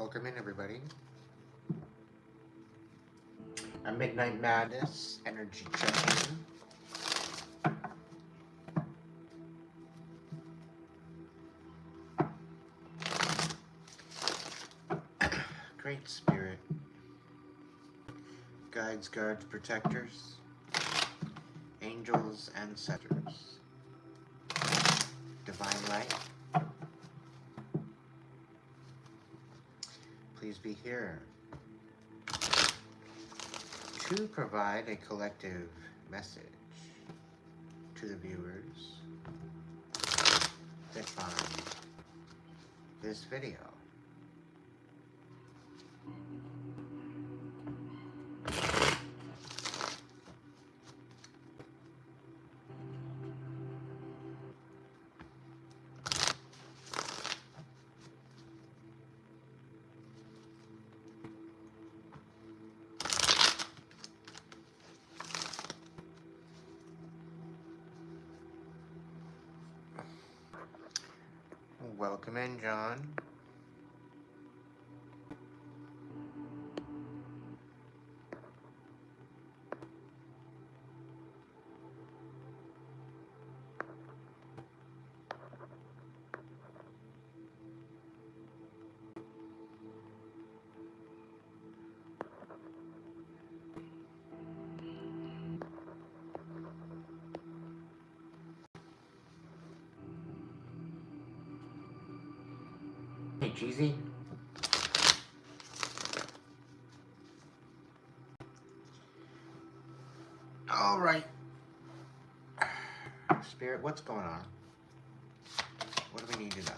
Welcome in, everybody. A Midnight Madness energy check-in. Great Spirit, guides, guards, protectors, angels, ancestors, divine light, please be here to provide a collective message to the viewers that find this video. Welcome in, John. Hey, Cheesy. All right. Spirit, what's going on? What do we need to know?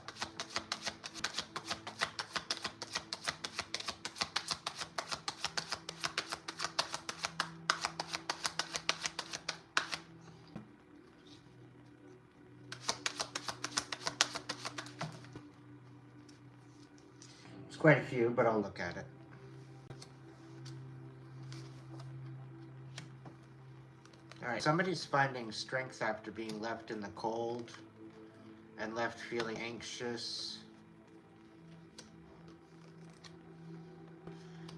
It's quite a few, but I'll look at it. Alright, somebody's finding strength after being left in the cold and left feeling anxious.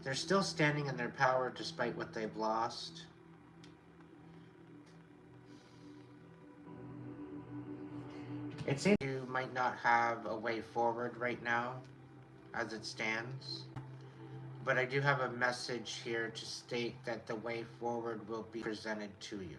They're still standing in their power despite what they've lost. It seems you might not have a way forward right now as it stands. But I do have a message here to state that the way forward will be presented to you.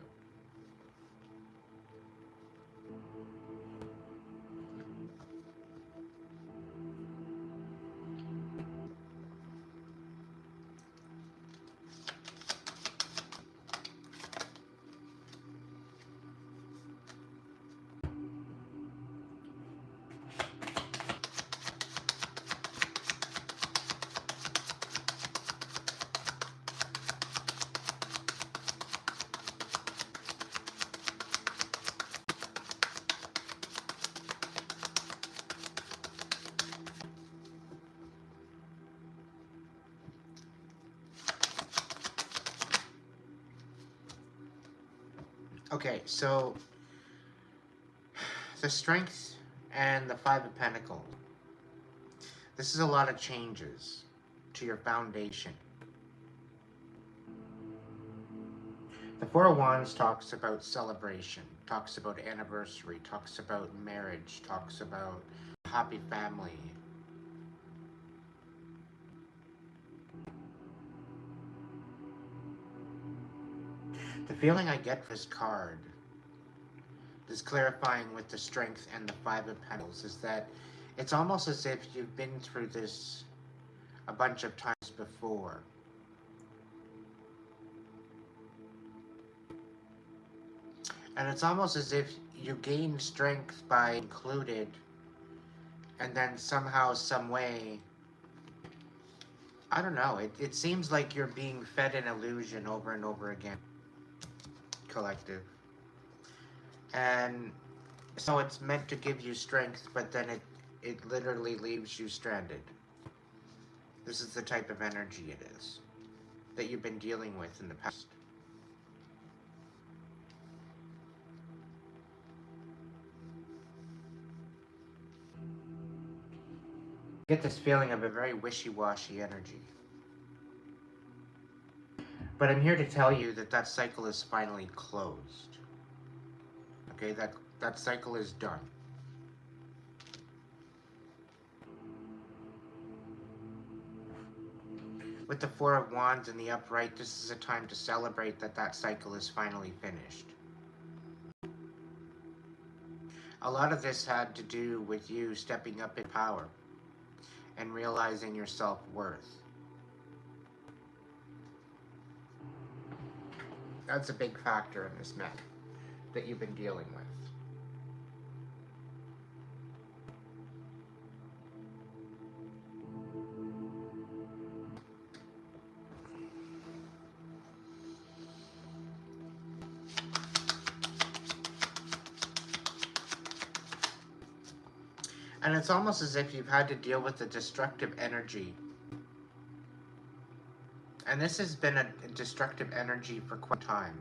Okay, so the Strength and the Five of Pentacles. This is a lot of changes to your foundation. The Four of Wands talks about celebration, talks about anniversary, talks about marriage, talks about happy family. The feeling I get for this card, this clarifying with the Strength and the Five of Pentacles, is that it's almost as if you've been through this a bunch of times before. And it's almost as if you gain strength by included, and then somehow, some way, I don't know, it seems like you're being fed an illusion over and over again. Collective. And so it's meant to give you strength, but then it literally leaves you stranded. This is the type of energy it is that you've been dealing with in the past. Get this feeling of a very wishy-washy energy. But I'm here to tell you that that cycle is finally closed. Okay, that cycle is done. With the Four of Wands in the upright, this is a time to celebrate that that cycle is finally finished. A lot of this had to do with you stepping up in power and realizing your self-worth. That's a big factor in this mess that you've been dealing with. And it's almost as if you've had to deal with the destructive energy. And this has been a destructive energy for quite some time.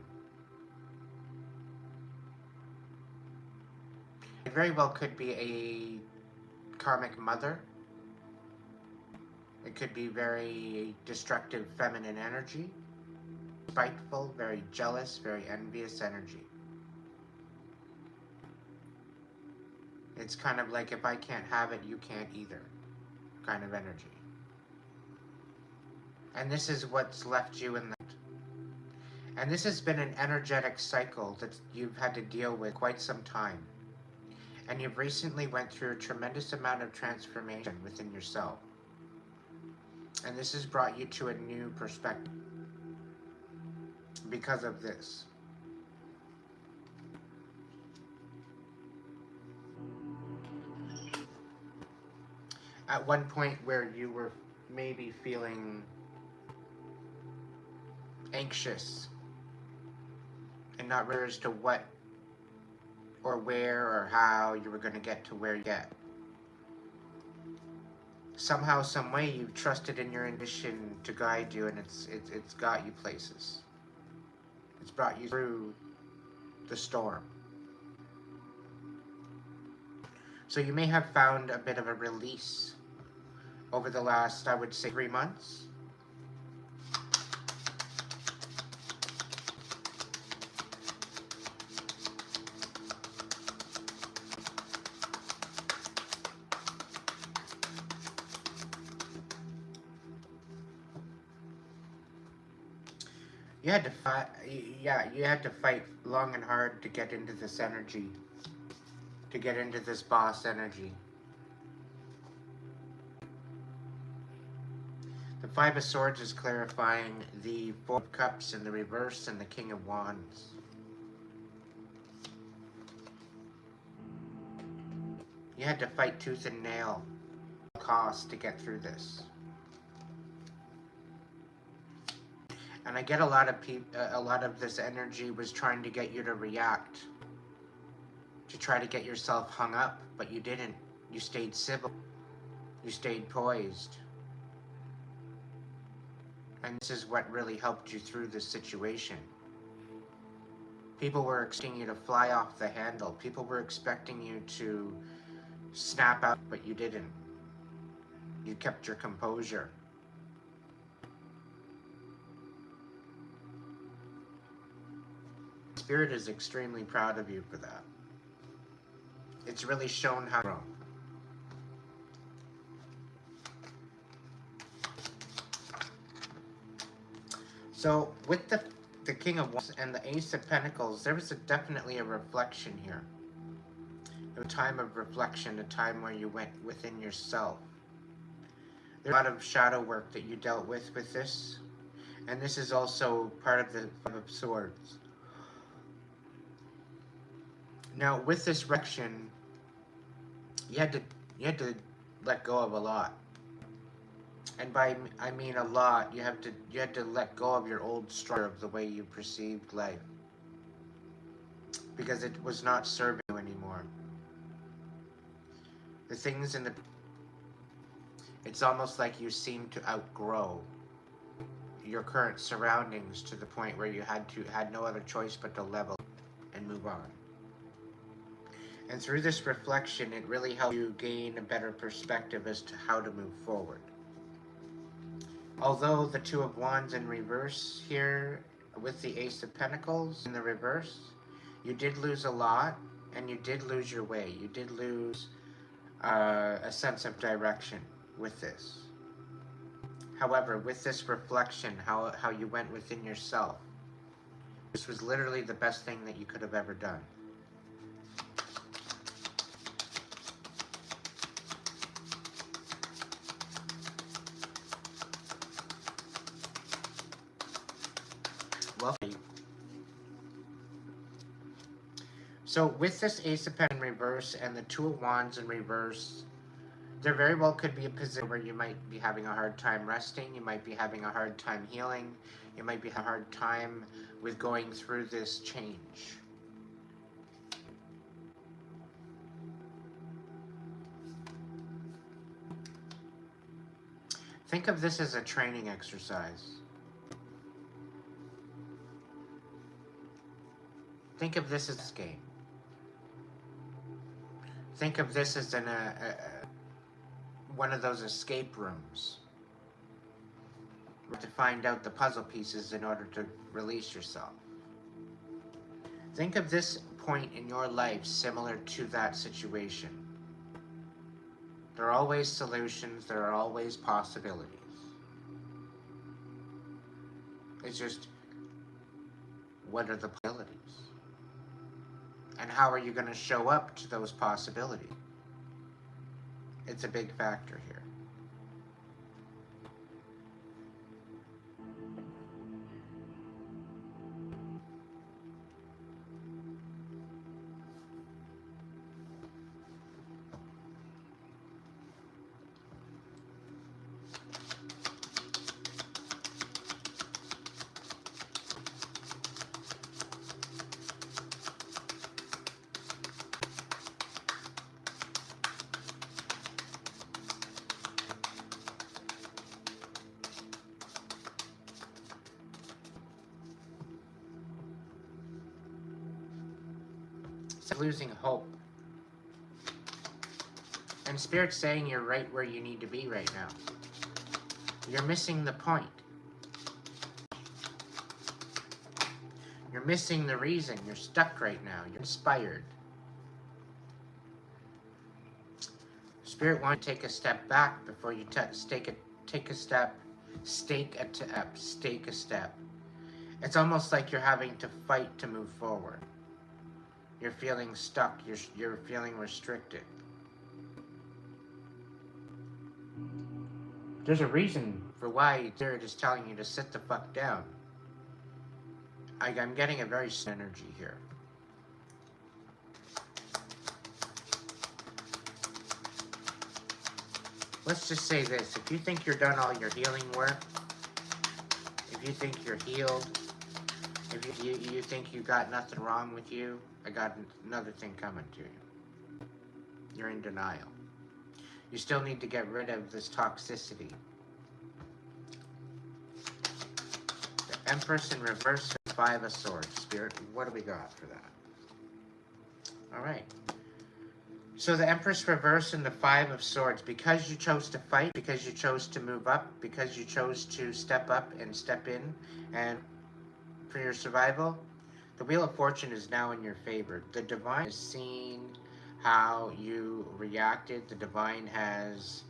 It very well could be a karmic mother. It could be very destructive feminine energy. Spiteful, very jealous, very envious energy. It's kind of like, if I can't have it, you can't either, kind of energy. And this is what's left you in that. And this has been an energetic cycle that you've had to deal with quite some time. And you've recently went through a tremendous amount of transformation within yourself. And this has brought you to a new perspective because of this. At one point where you were maybe feeling anxious and not sure as to what or where or how you were going to get to where you get. Somehow, some way, you've trusted in your intuition to guide you, and it's got you places. It's brought you through the storm. So you may have found a bit of a release over the last, I would say, 3 months. You had to fight, you had to fight long and hard to get into this energy, to get into this boss energy. The Five of Swords is clarifying the Four of Cups in the reverse and the King of Wands. You had to fight tooth and nail, cost, to get through this. And I get a lot of this energy was trying to get you to react, to try to get yourself hung up, but you didn't. You stayed civil. You stayed poised. And this is what really helped you through this situation. People were expecting you to fly off the handle. People were expecting you to snap out, but you didn't. You kept your composure. Spirit is extremely proud of you for that. It's really shown how to grow. So with the King of Wands and the Ace of Pentacles, there was definitely a reflection here. A time of reflection, a time where you went within yourself. There's a lot of shadow work that you dealt with this. And this is also part of the Five of Swords. Now, with this reflection, you had to let go of a lot. And by I mean a lot, you had to let go of your old structure of the way you perceived life, because it was not serving you anymore. The things in the it's almost like you seem to outgrow your current surroundings to the point where you had no other choice but to level and move on. And through this reflection, it really helps you gain a better perspective as to how to move forward. Although the Two of Wands in reverse here with the Ace of Pentacles in the reverse, you did lose a lot, and you did lose your way. You did lose a sense of direction with this. However, with this reflection, how you went within yourself, this was literally the best thing that you could have ever done. Well, so with this Ace of Pentacles in reverse and the Two of Wands in reverse, there very well could be a position where you might be having a hard time resting, you might be having a hard time healing, you might be having a hard time with going through this change. Think of this as a training exercise. Think of this as a game. Think of this as one of those escape rooms to find out the puzzle pieces in order to release yourself. Think of this point in your life similar to that situation. There are always solutions, there are always possibilities. It's just, what are the possibilities? And how are you going to show up to those possibilities? It's a big factor here. Losing hope. And Spirit's saying you're right where you need to be right now. You're missing the point. You're missing the reason. You're stuck right now. You're inspired. Spirit wants to take a step back before you take a step. Stake a step. It's almost like you're having to fight to move forward. You're feeling stuck. You're feeling restricted. There's a reason for why Spirit is telling you to sit the fuck down. I'm getting a very energy here. Let's just say this. If you think you're done all your healing work, if you think you're healed, if you think you got nothing wrong with you, I got another thing coming to you. You're in denial. You still need to get rid of this toxicity. The Empress in reverse, Five of Swords. Spirit, what do we got for that? Alright. So the Empress reverse and the Five of Swords. Because you chose to fight, because you chose to move up, because you chose to step up and step in, and for your survival, the Wheel of Fortune is now in your favor. The Divine has seen how you reacted. The Divine has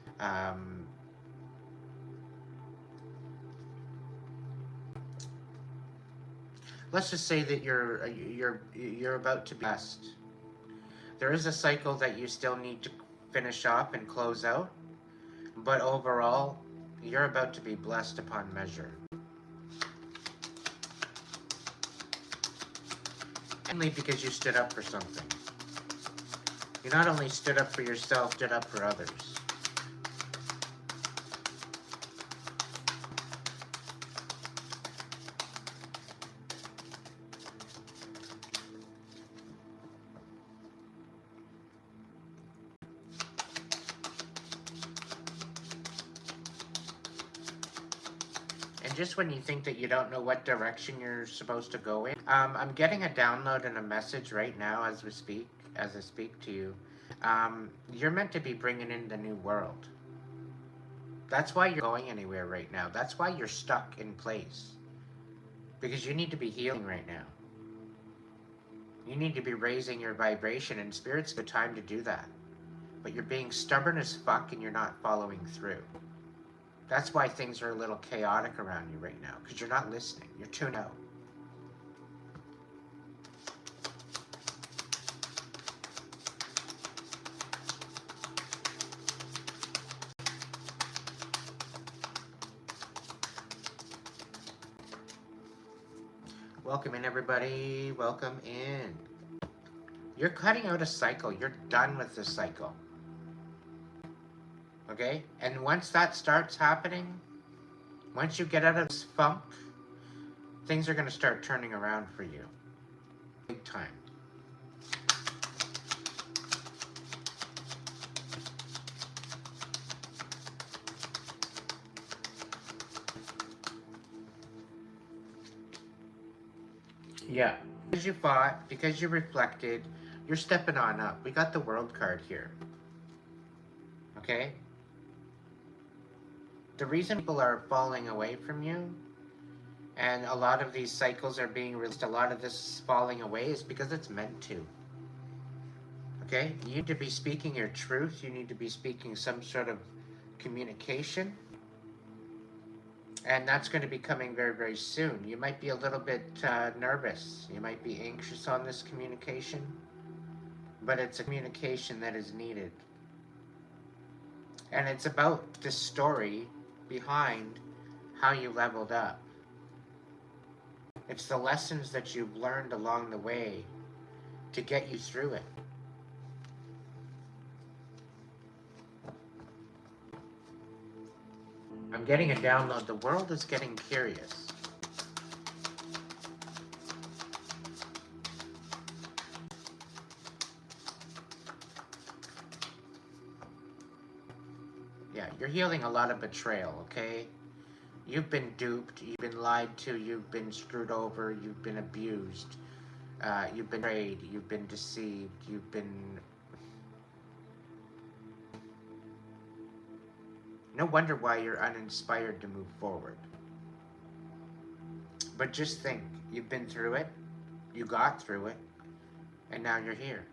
let's just say that you're about to be blessed. There is a cycle that you still need to finish off and close out, but overall, you're about to be blessed upon measure. Only because you stood up for something. You not only stood up for yourself, stood up for others. And just when you think that you don't know what direction you're supposed to go in. I'm getting a download and a message right now as we speak, as I speak to you. You're meant to be bringing in the new world. That's why you're going anywhere right now. That's why you're stuck in place. Because you need to be healing right now. You need to be raising your vibration, and Spirit's the time to do that. But you're being stubborn as fuck and you're not following through. That's why things are a little chaotic around you right now, because you're not listening. You're tuned out. Welcome in, everybody. Welcome in. You're cutting out a cycle. You're done with this cycle. Okay? And once that starts happening, once you get out of this funk, things are going to start turning around for you. Big time. Yeah. Because you fought, because you reflected, you're stepping on up. We got the World card here. Okay? The reason people are falling away from you, and a lot of these cycles are being released, a lot of this falling away is because it's meant to. Okay? You need to be speaking your truth. You need to be speaking some sort of communication. And that's going to be coming very, very soon. You might be a little bit nervous. You might be anxious on this communication. But it's a communication that is needed. And it's about the story behind how you leveled up. It's the lessons that you've learned along the way to get you through it. I'm getting a download. The world is getting curious. Yeah, you're healing a lot of betrayal, okay? You've been duped, you've been lied to, you've been screwed over, you've been abused, you've been betrayed, you've been deceived, you've been... No wonder why you're uninspired to move forward. But just think, you've been through it, you got through it, and now you're here.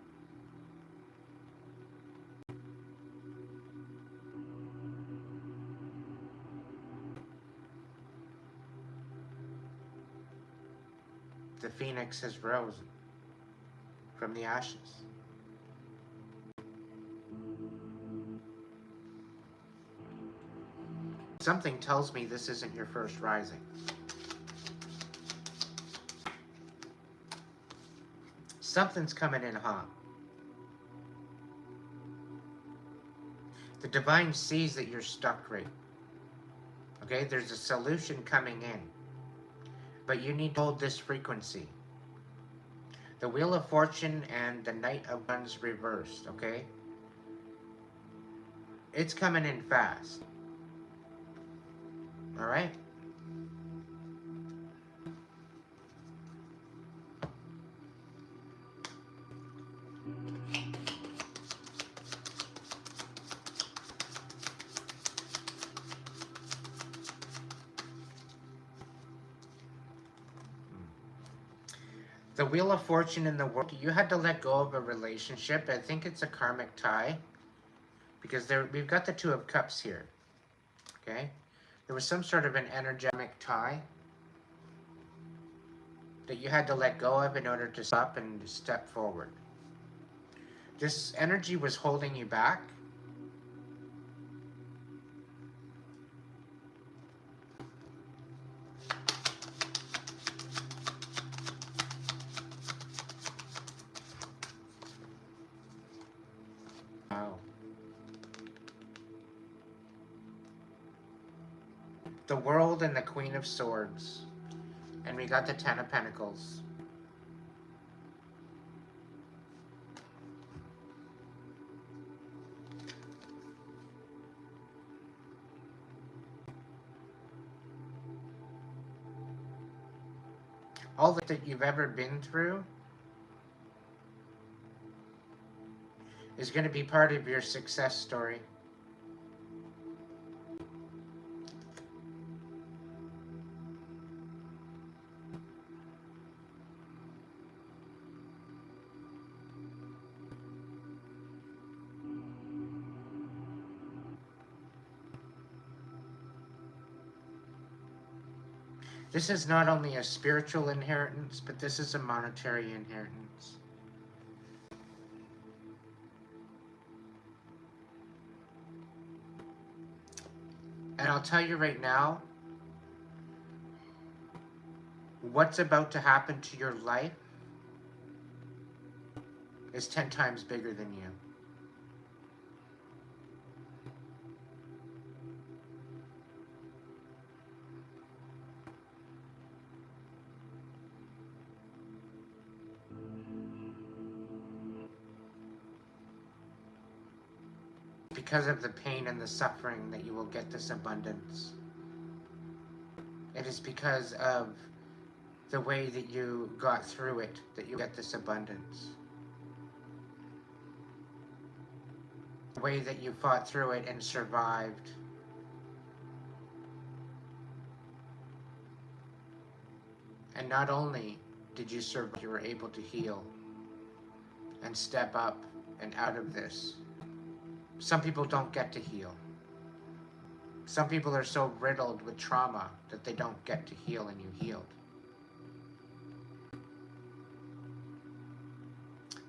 The phoenix has risen from the ashes. Something tells me this isn't your first rising. Something's coming in hot. The divine sees that you're stuck right. Okay, there's a solution coming in. But you need to hold this frequency. The Wheel of Fortune and the Knight of Wands reversed, okay? It's coming in fast. All right? The Wheel of Fortune in the world, you had to let go of a relationship. I think it's a karmic tie. Because we've got the Two of Cups here. Okay? There was some sort of an energetic tie that you had to let go of in order to stop and step forward. This energy was holding you back. Wow. The World and the Queen of Swords. And we got the Ten of Pentacles. All that you've ever been through is going to be part of your success story. This is not only a spiritual inheritance, but this is a monetary inheritance. And I'll tell you right now, what's about to happen to your life is 10 times bigger than you. Because of the pain and the suffering that you will get this abundance. It is because of the way that you got through it that you get this abundance. The way that you fought through it and survived. And not only did you survive, you were able to heal and step up and out of this. Some people don't get to heal. Some people are so riddled with trauma that they don't get to heal, and you healed.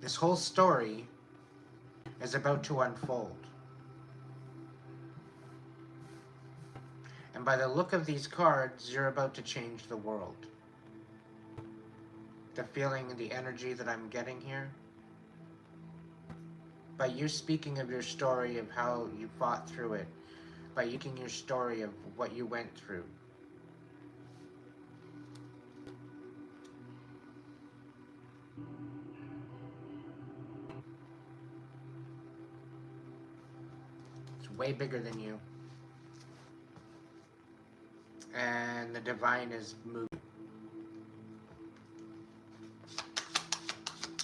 This whole story is about to unfold. And by the look of these cards, you're about to change the world. The feeling and the energy that I'm getting here, by you speaking of your story of how you fought through it, by you speaking your story of what you went through. It's way bigger than you. And the divine is moving.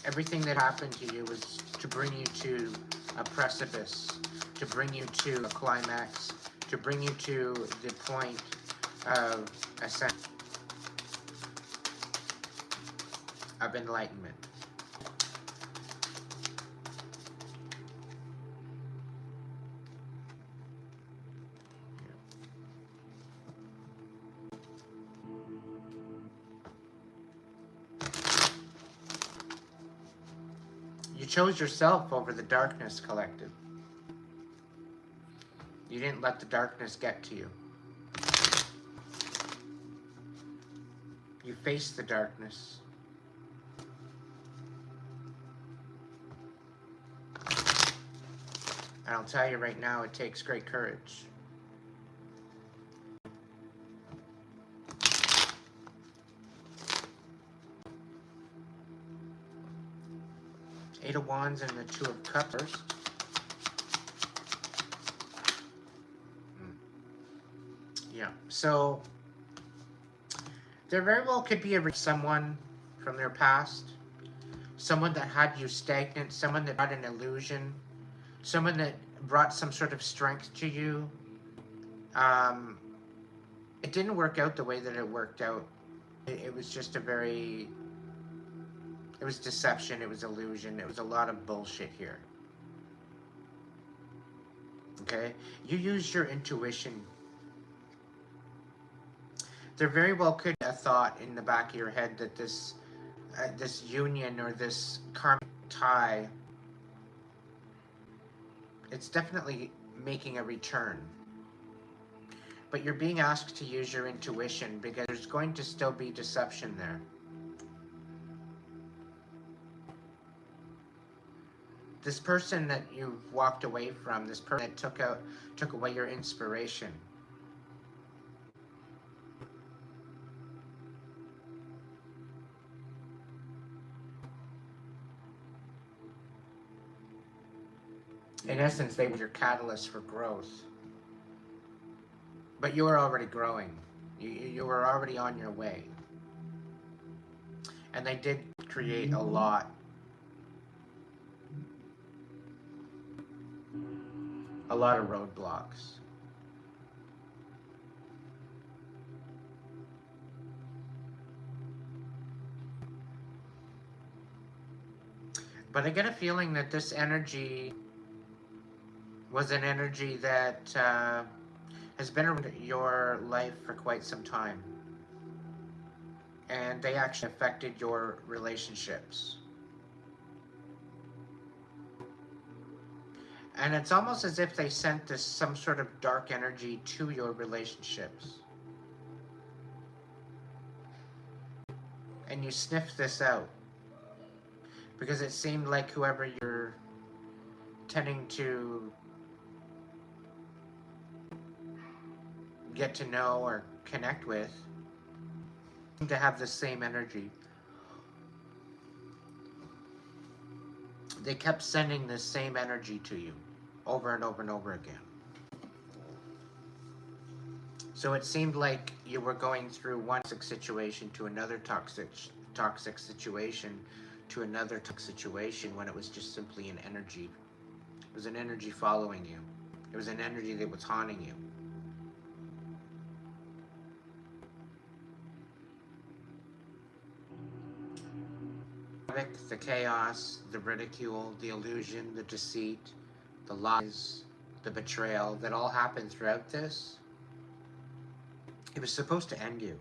Everything that happened to you was to bring you to a precipice, to bring you to a climax, to bring you to the point of ascension, of enlightenment. You chose yourself over the darkness, collective. You didn't let the darkness get to you. You faced the darkness. And I'll tell you right now, it takes great courage. Eight of Wands and the Two of Cups. Yeah, so there very well could be someone from their past, someone that had you stagnant, someone that brought an illusion, someone that brought some sort of strength to you. It didn't work out the way that it worked out. It was just it was deception, it was illusion, it was a lot of bullshit here. Okay? You used your intuition. There very well could be a thought in the back of your head that this union or this karmic tie, it's definitely making a return. But you're being asked to use your intuition because there's going to still be deception there. This person that you've walked away from, this person that took away your inspiration. In essence, they were your catalyst for growth. But you were already growing. You were already on your way. And they did create a lot of roadblocks. But I get a feeling that this energy was an energy that has been around your life for quite some time. And they actually affected your relationships. And it's almost as if they sent this some sort of dark energy to your relationships. And you sniffed this out. Because it seemed like whoever you're tending to get to know or connect with seemed to have the same energy. They kept sending this same energy to you over and over and over again. So it seemed like you were going through one toxic situation to another toxic situation to another toxic situation when it was just simply an energy. It was an energy following you. It was an energy that was haunting you. The chaos, the ridicule, the illusion, the deceit, the lies, the betrayal that all happened throughout this, it was supposed to end you.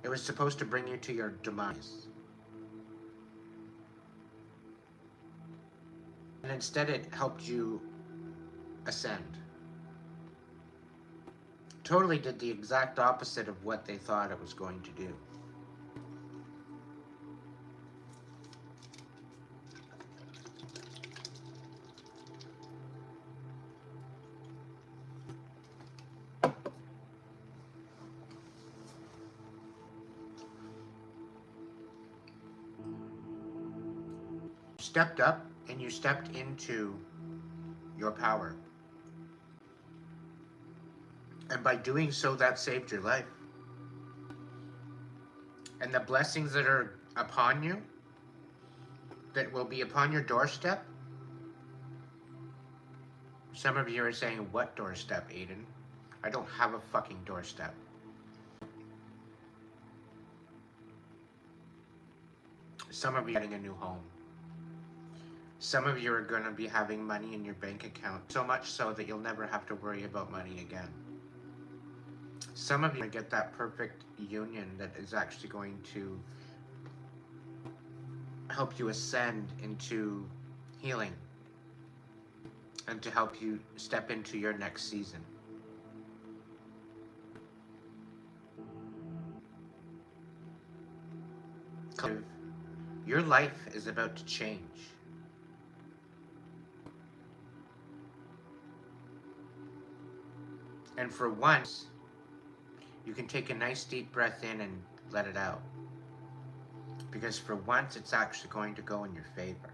It was supposed to bring you to your demise. And instead it helped you ascend. Totally did the exact opposite of what they thought it was going to do. Stepped up and you stepped into your power. And by doing so, that saved your life. And the blessings that are upon you, that will be upon your doorstep. Some of you are saying, what doorstep, Aiden? I don't have a fucking doorstep. Some of you are getting a new home. Some of you are going to be having money in your bank account, so much so that you'll never have to worry about money again. Some of you are going to get that perfect union that is actually going to help you ascend into healing and to help you step into your next season. Your life is about to change. And for once, you can take a nice deep breath in and let it out. Because for once, it's actually going to go in your favor.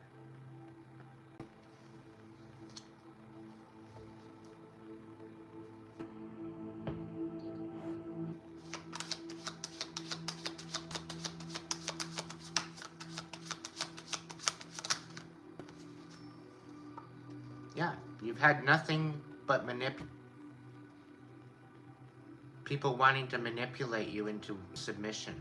Yeah, you've had nothing but people wanting to manipulate you into submission.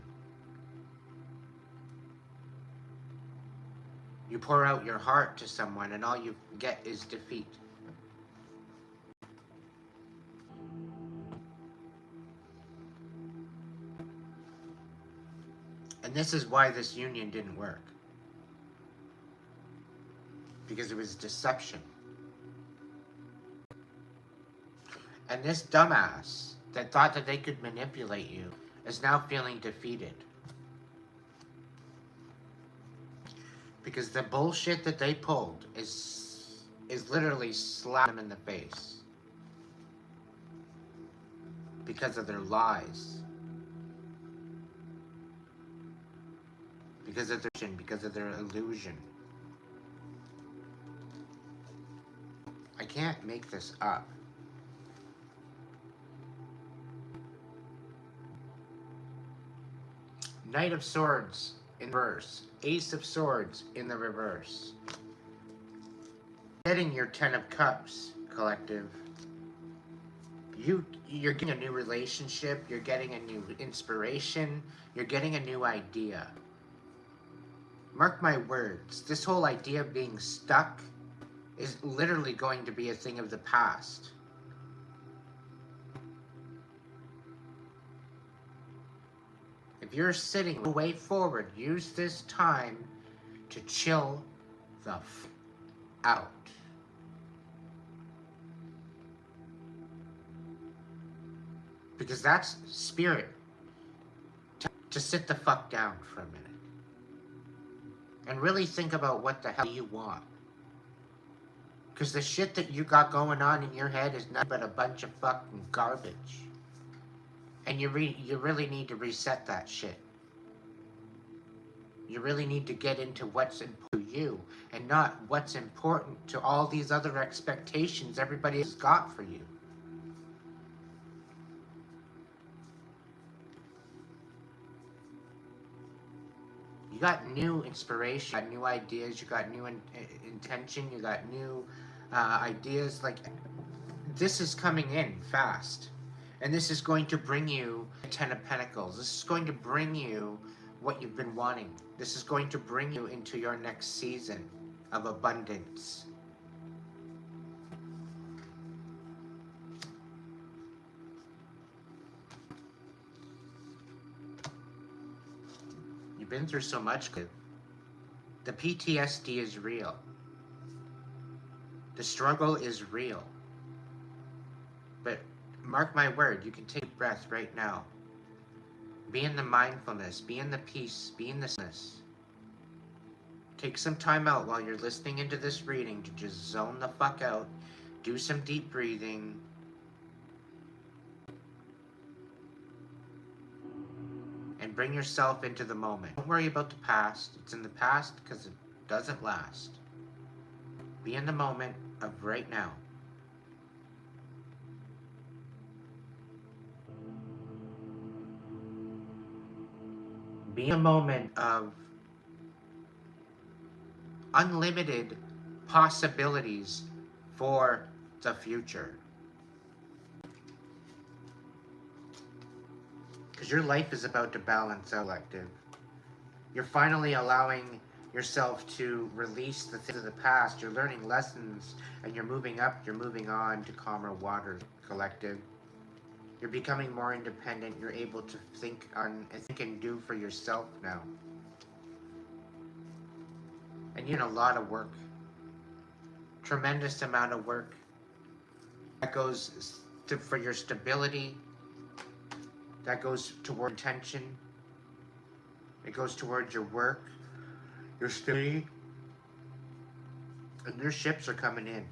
You pour out your heart to someone and all you get is defeat. And this is why this union didn't work. Because it was deception. And this dumbass that thought that they could manipulate you is now feeling defeated. Because the bullshit that they pulled is literally slapping them in the face. Because of their lies. Because of their illusion. I can't make this up. Knight of Swords in reverse. Ace of Swords in the reverse. Getting your Ten of Cups, collective. You're getting a new relationship, you're getting a new inspiration, you're getting a new idea. Mark my words, this whole idea of being stuck is literally going to be a thing of the past. If you're sitting no way forward, use this time to chill the f out. Because that's spirit. To sit the fuck down for a minute. And really think about what the hell you want. Because the shit that you got going on in your head is nothing but a bunch of fucking garbage. And you really need to reset that shit. You really need to get into what's important to you and not what's important to all these other expectations everybody has got for you. You got new inspiration, you got new ideas, you got new intention, you got new ideas. Like, this is coming in fast. And this is going to bring you the Ten of Pentacles. This is going to bring you what you've been wanting. This is going to bring you into your next season of abundance. You've been through so much. The PTSD is real. The struggle is real. But mark my word, you can take a breath right now. Be in the mindfulness, be in the peace, be in the stillness. Take some time out while you're listening into this reading to just zone the fuck out. Do some deep breathing. And bring yourself into the moment. Don't worry about the past. It's in the past because it doesn't last. Be in the moment of right now. Be in a moment of unlimited possibilities for the future. Because your life is about to balance out, collective. You're finally allowing yourself to release the things of the past. You're learning lessons and you're moving up, you're moving on to calmer waters, collective. You're becoming more independent. You're able to think and do for yourself now. And you're in a lot of work. Tremendous amount of work. That goes for your stability. That goes toward intention. It goes towards your work, your stability. And your ships are coming in.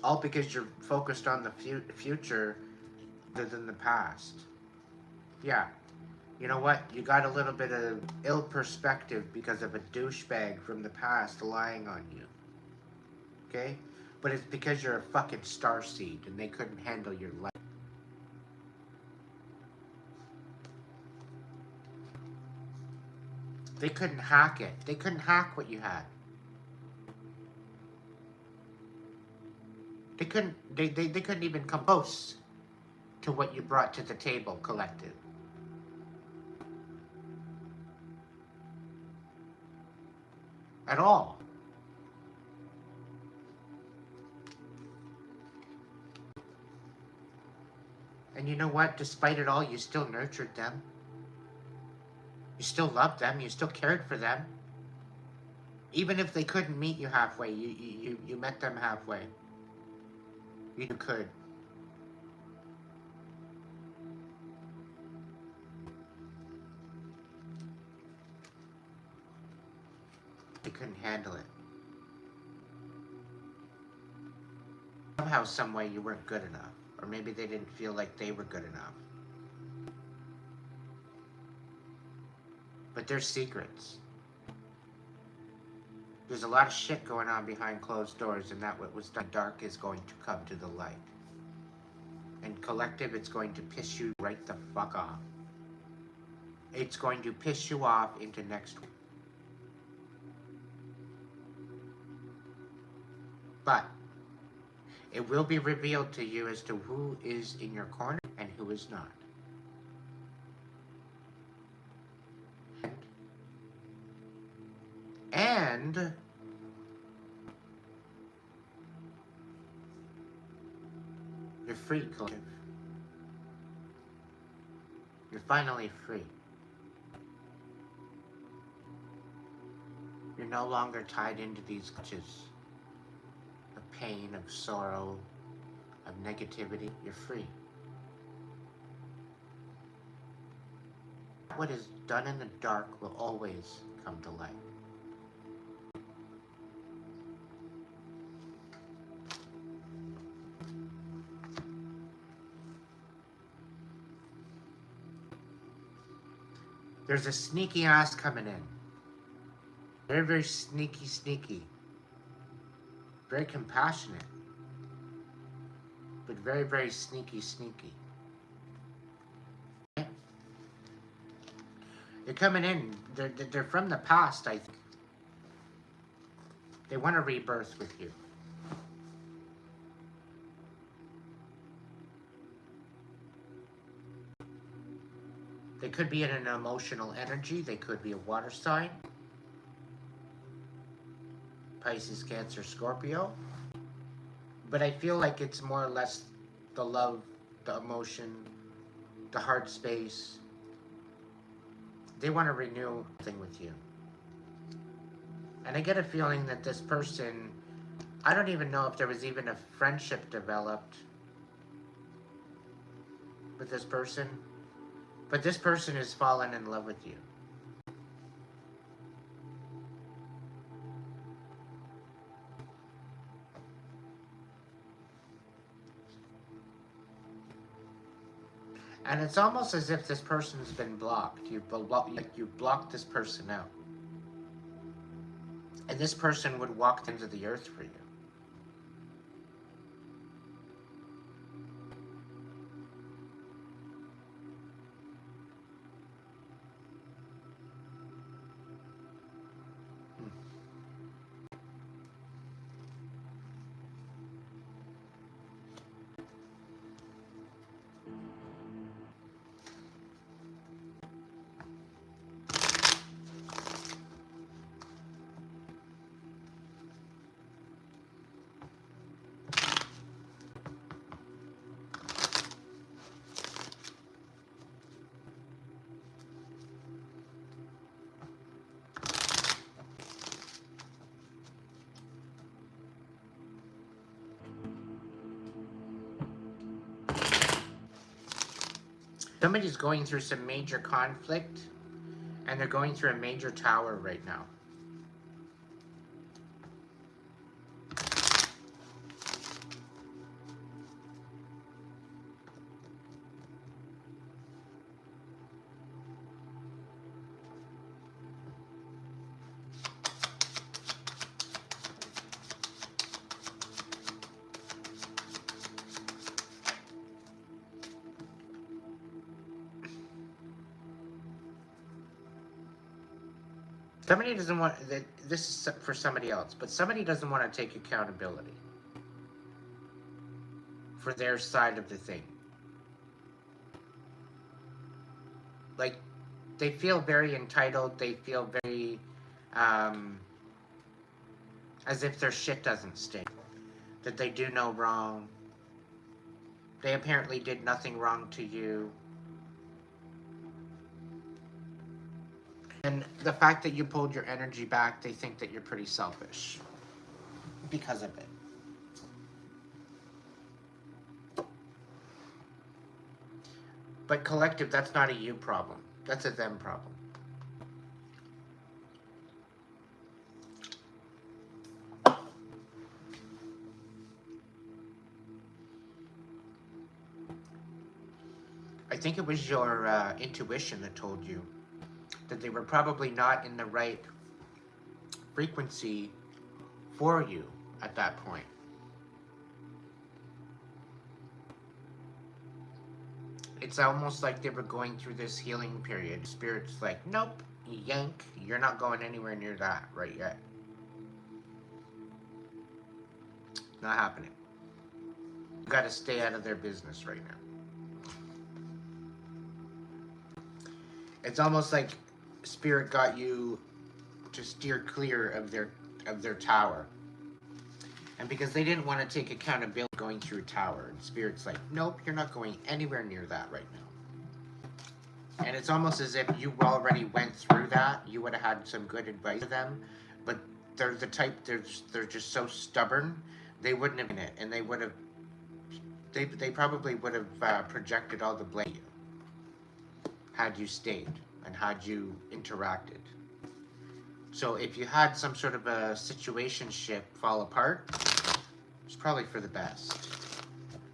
All because you're focused on the future rather than the past. Yeah. You know what? You got a little bit of ill perspective because of a douchebag from the past lying on you. Okay? But it's because you're a fucking starseed and they couldn't handle your life. They couldn't hack it. They couldn't hack what you had. They couldn't even come close to what you brought to the table, collective. At all. And you know what? Despite it all, you still nurtured them. You still loved them. You still cared for them. Even if they couldn't meet you halfway, you met them halfway. You could. They couldn't handle it. Somehow, some way, you weren't good enough. Or maybe they didn't feel like they were good enough. But there's secrets. There's a lot of shit going on behind closed doors, and that what was done dark is going to come to the light. And collective, it's going to piss you right the fuck off. it's going to piss you off into next week. But it will be revealed to you as to who is in your corner and who is not. And you're free, collective. You're finally free. You're no longer tied into these clutches of pain, of sorrow, of negativity. You're free. What is done in the dark will always come to light. There's a sneaky ass coming in. Very, very sneaky. Very compassionate. But very, very sneaky. They're coming in. They're from the past, I think. They want a rebirth with you. They could be in an emotional energy. They could be a water sign. Pisces, Cancer, Scorpio. But I feel like it's more or less the love, the emotion, the heart space. They want to renew thing with you. And I get a feeling that this person, I don't even know if there was even a friendship developed with this person. But this person has fallen in love with you. And it's almost as if this person's been blocked. You've blocked this person out. And this person would walk into the earth for you. Somebody's going through some major conflict, and they're going through a major tower right now. Somebody doesn't want, this is for somebody else, but somebody doesn't want to take accountability for their side of the thing. Like, they feel very entitled, they feel very, as if their shit doesn't stink, that they do no wrong. They apparently did nothing wrong to you. And the fact that you pulled your energy back, they think that you're pretty selfish because of it. But collective, that's not a you problem. That's a them problem. I think it was your intuition that told you that they were probably not in the right frequency for you at that point. It's almost like they were going through this healing period. Spirit's like, nope, yank, you're not going anywhere near that right yet. Not happening. You gotta stay out of their business right now. It's almost like Spirit got you to steer clear of their tower. And because they didn't want to take accountability going through a tower, and Spirit's like, nope, you're not going anywhere near that right now. And it's almost as if you already went through that. You would have had some good advice for them, but they're the type, they're just so stubborn, they wouldn't have been it, and they would have, they probably would have projected all the blame had you stayed and had you interacted. So if you had some sort of a situationship fall apart, it's probably for the best.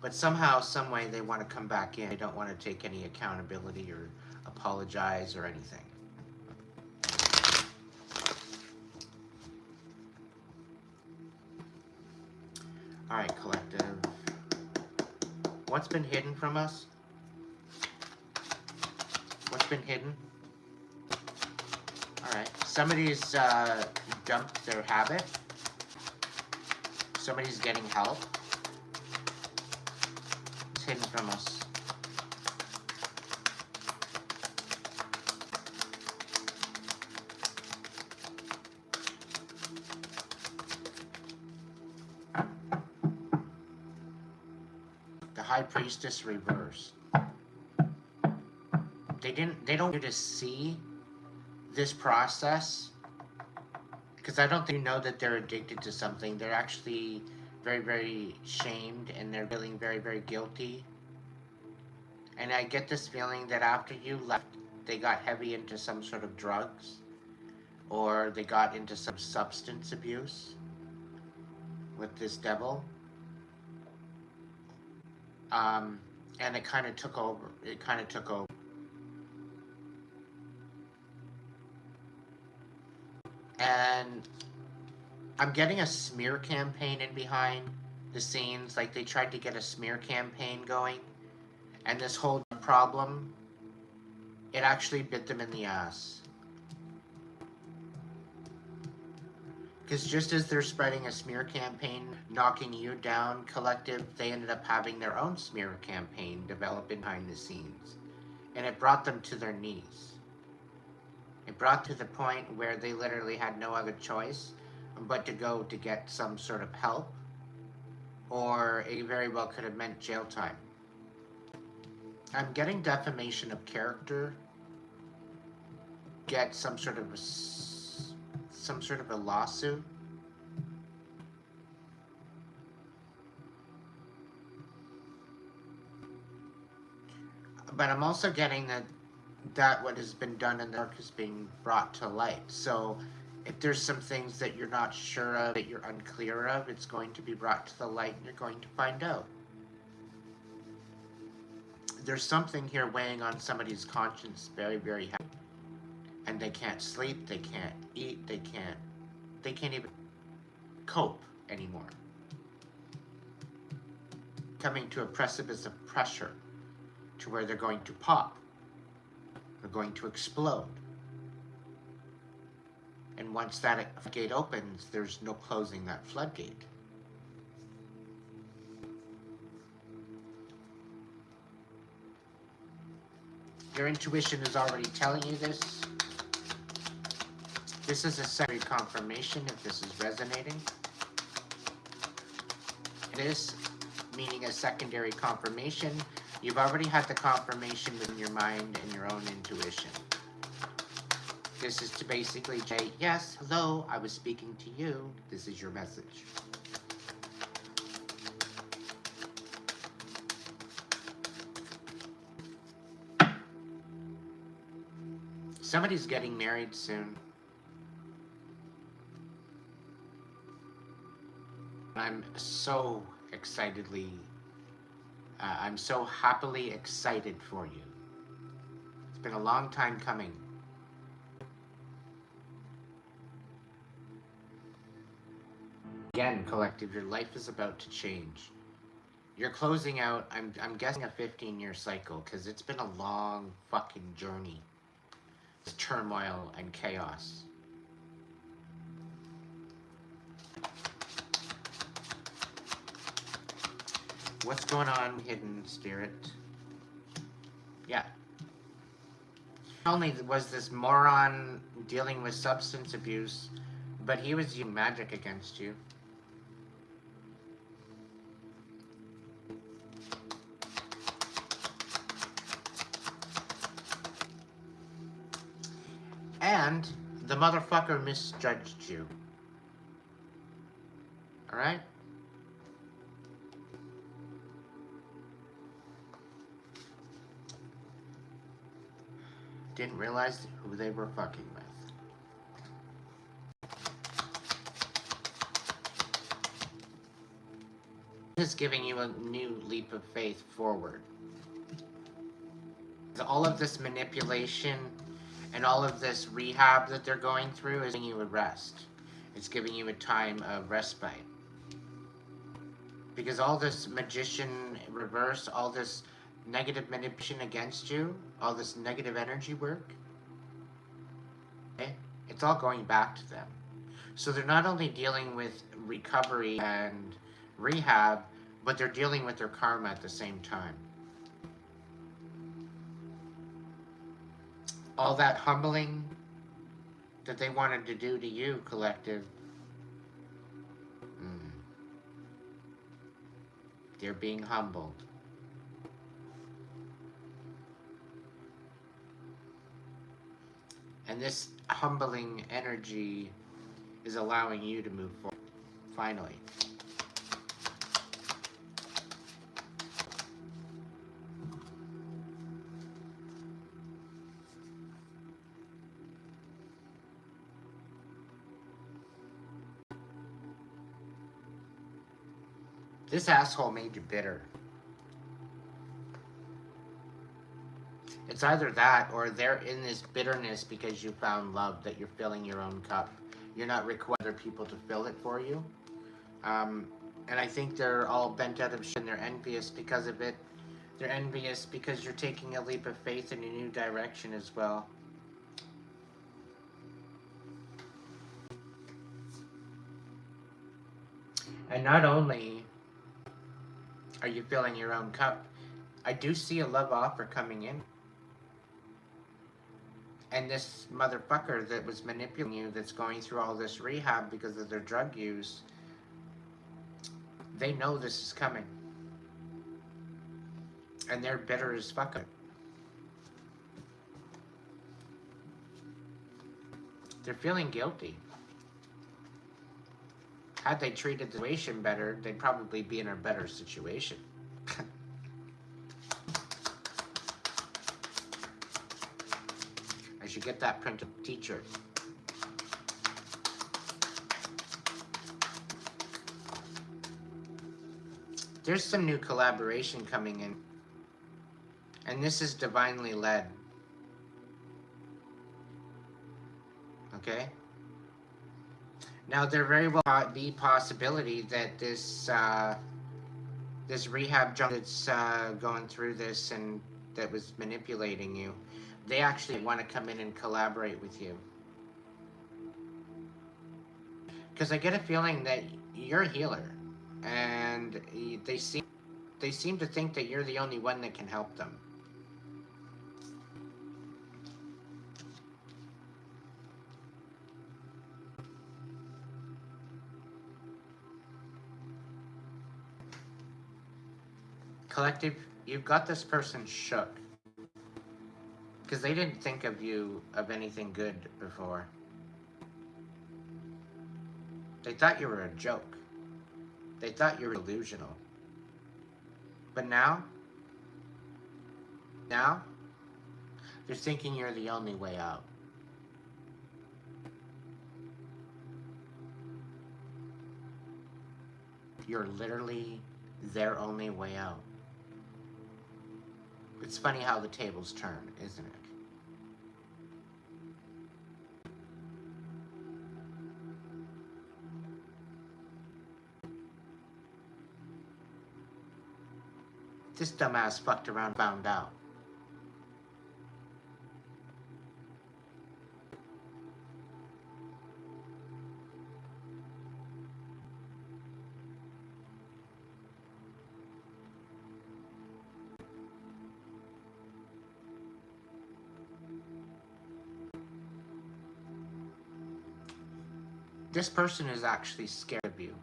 But somehow, some way, they want to come back in. They don't want to take any accountability or apologize or anything. All right, collective. What's been hidden from us? What's been hidden? Alright, somebody's dumped their habit. Somebody's getting help. It's hidden from us. The High Priestess reversed. They don't want you to see this process, because I don't think you know that they're addicted to something. They're actually very, very shamed, and they're feeling very, very guilty. And I get this feeling that after you left, they got heavy into some sort of drugs, or they got into some substance abuse with this devil. And it kind of took over. And I'm getting a smear campaign in behind the scenes. Like, they tried to get a smear campaign going. And this whole problem, it actually bit them in the ass. Because just as they're spreading a smear campaign, knocking you down, collective, they ended up having their own smear campaign developing behind the scenes. And it brought them to their knees. It brought to the point where they literally had no other choice but to go to get some sort of help, or it very well could have meant jail time. I'm getting defamation of character, get some sort of a lawsuit. But I'm also getting that what has been done in the dark is being brought to light. So if there's some things that you're not sure of, that you're unclear of, it's going to be brought to the light and you're going to find out. There's something here weighing on somebody's conscience very, very heavy. And they can't sleep, they can't eat, they can't even cope anymore. Coming to a precipice of pressure to where they're going to pop. They're going to explode. And once that gate opens, there's no closing that floodgate. Your intuition is already telling you this. This is a secondary confirmation if this is resonating. This, meaning a secondary confirmation, you've already had the confirmation within your mind and your own intuition. This is to basically say, yes, hello, I was speaking to you. This is your message. Somebody's getting married soon. I'm so I'm so happily excited for you. It's been a long time coming. Again, collective, your life is about to change. You're closing out, I'm guessing, a 15-year cycle, because it's been a long fucking journey. It's turmoil and chaos. What's going on, hidden spirit? Yeah. Not only was this moron dealing with substance abuse, but he was using magic against you. And the motherfucker misjudged you. Alright? Didn't realize who they were fucking with. Is giving you a new leap of faith forward. All of this manipulation and all of this rehab that they're going through is giving you a rest. It's giving you a time of respite. Because all this magician reverse, all this negative manipulation against you, all this negative energy work, okay, it's all going back to them. So they're not only dealing with recovery and rehab, but they're dealing with their karma at the same time. All that humbling that they wanted to do to you, collective, they're being humbled. And this humbling energy is allowing you to move forward, finally. This asshole made you bitter. It's either that or they're in this bitterness because you found love, that you're filling your own cup. You're not requiring other people to fill it for you. And I think they're all bent out of shit and they're envious because of it. They're envious because you're taking a leap of faith in a new direction as well. And not only are you filling your own cup, I do see a love offer coming in. And this motherfucker that was manipulating you, that's going through all this rehab because of their drug use, they know this is coming. And they're bitter as fuck. They're feeling guilty. Had they treated the situation better, they'd probably be in a better situation. I should get that printed t-shirt. There's some new collaboration coming in. And this is divinely led. Okay? Now, there very well be possibility that this this rehab junk that's going through this and that was manipulating you, they actually want to come in and collaborate with you. Because I get a feeling that you're a healer, and they seem to think that you're the only one that can help them. Collective, you've got this person shook. Because they didn't think of you of anything good before. They thought you were a joke. They thought you were delusional. But now, they're thinking you're the only way out. You're literally their only way out. It's funny how the tables turn, isn't it? This dumbass fucked around and found out. This person is actually scared of you.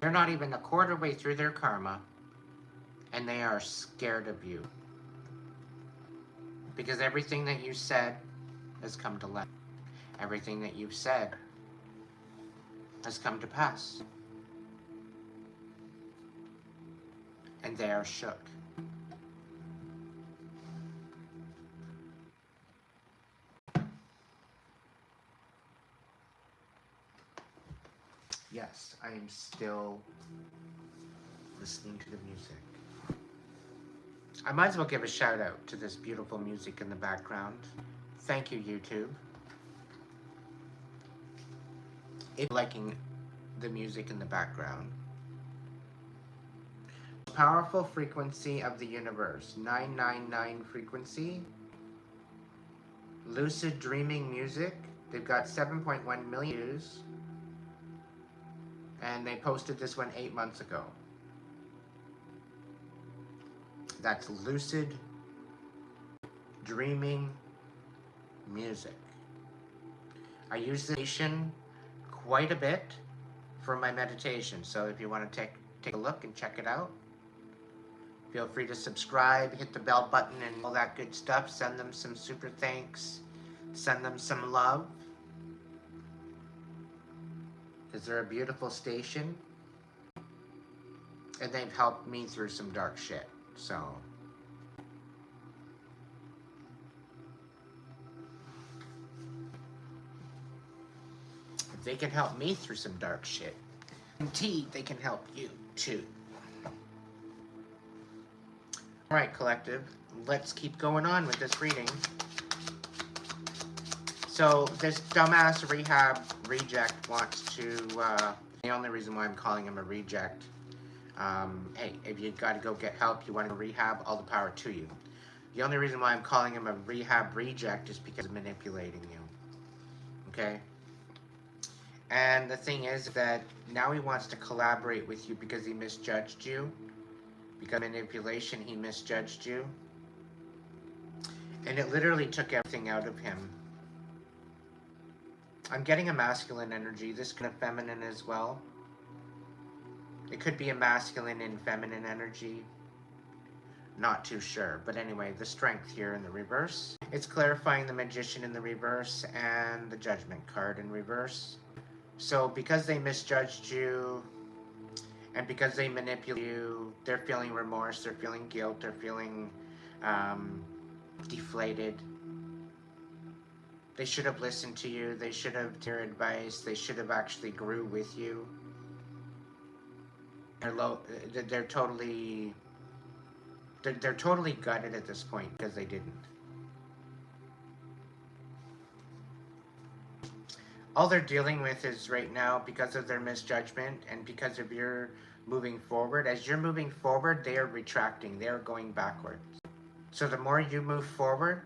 They're not even a quarter way through their karma, and they are scared of you. Because everything that you said has come to light. Everything that you've said has come to pass. And they are shook. Yes, I am still listening to the music. I might as well give a shout out to this beautiful music in the background. Thank you, YouTube. If you're liking the music in the background. Powerful frequency of the universe, 999 frequency. Lucid dreaming music. They've got 7.1 million views. And they posted this one 8 months ago. That's lucid dreaming music. I use this station quite a bit for my meditation. So if you want to take a look and check it out, feel free to subscribe, hit the bell button and all that good stuff. Send them some super thanks. Send them some love. Because they're a beautiful station. And they've helped me through some dark shit. So if they can help me through some dark shit, indeed they can help you too. Alright, collective, let's keep going on with this reading. So this dumbass rehab reject wants to, the only reason why I'm calling him a reject, hey, if you gotta go get help, you want to rehab, all the power to you. The only reason why I'm calling him a rehab reject is because he's manipulating you. Okay? And the thing is that now he wants to collaborate with you because he misjudged you. Because of manipulation, he misjudged you. And it literally took everything out of him. I'm getting a masculine energy. This kind of feminine as well. It could be a masculine and feminine energy. Not too sure. But anyway, the strength here in the reverse. It's clarifying the magician in the reverse and the judgment card in reverse. So because they misjudged you and because they manipulate you, they're feeling remorse, they're feeling guilt, they're feeling deflated. They should have listened to you. They should have taken your advice. They should have actually grew with you. They're totally gutted at this point because they didn't. All they're dealing with is right now, because of their misjudgment and because of your moving forward. As you're moving forward, they are retracting. They are going backwards. So the more you move forward,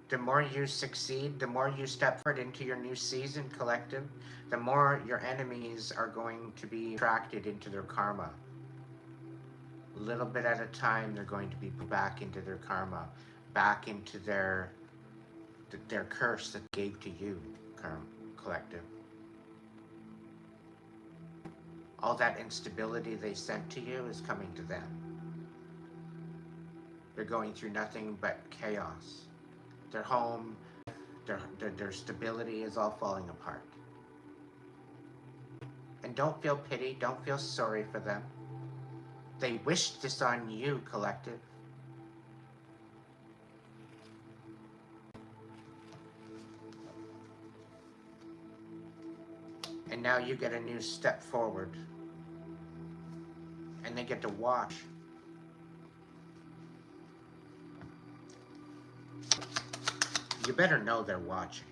the more you succeed, the more you step forward into your new season, collective, the more your enemies are going to be attracted into their karma. A little bit at a time, they're going to be put back into their karma, back into their curse that they gave to you, collective. All that instability they sent to you is coming to them. They're going through nothing but chaos. Their home, their stability is all falling apart. And don't feel pity, don't feel sorry for them. They wished this on you, collective. And now you get a new step forward. And they get to watch. You better know they're watching.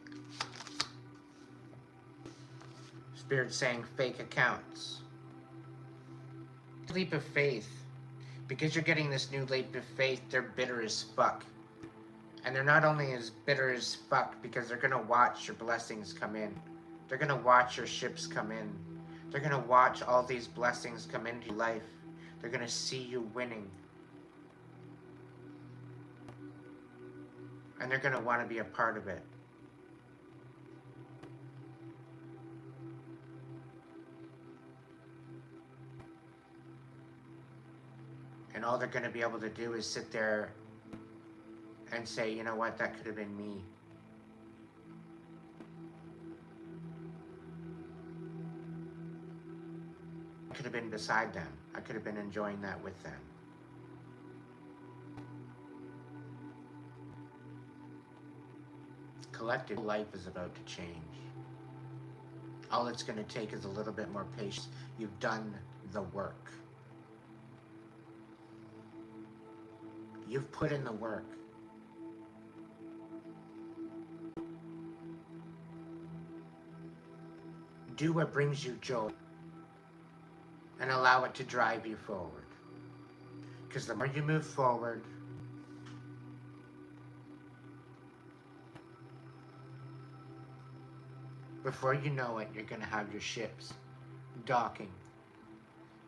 Spirit saying fake accounts. Leap of faith. Because you're getting this new leap of faith, they're bitter as fuck. And they're not only as bitter as fuck because they're gonna watch your blessings come in. They're gonna watch your ships come in. They're gonna watch all these blessings come into your life. They're gonna see you winning. And they're gonna want to be a part of it. And all they're gonna be able to do is sit there and say, you know what, that could have been me. I could have been beside them. I could have been enjoying that with them. Collective life is about to change. All it's going to take is a little bit more patience. You've done the work. You've put in the work. Do what brings you joy and allow it to drive you forward. Because the more you move forward, before you know it, you're going to have your ships docking.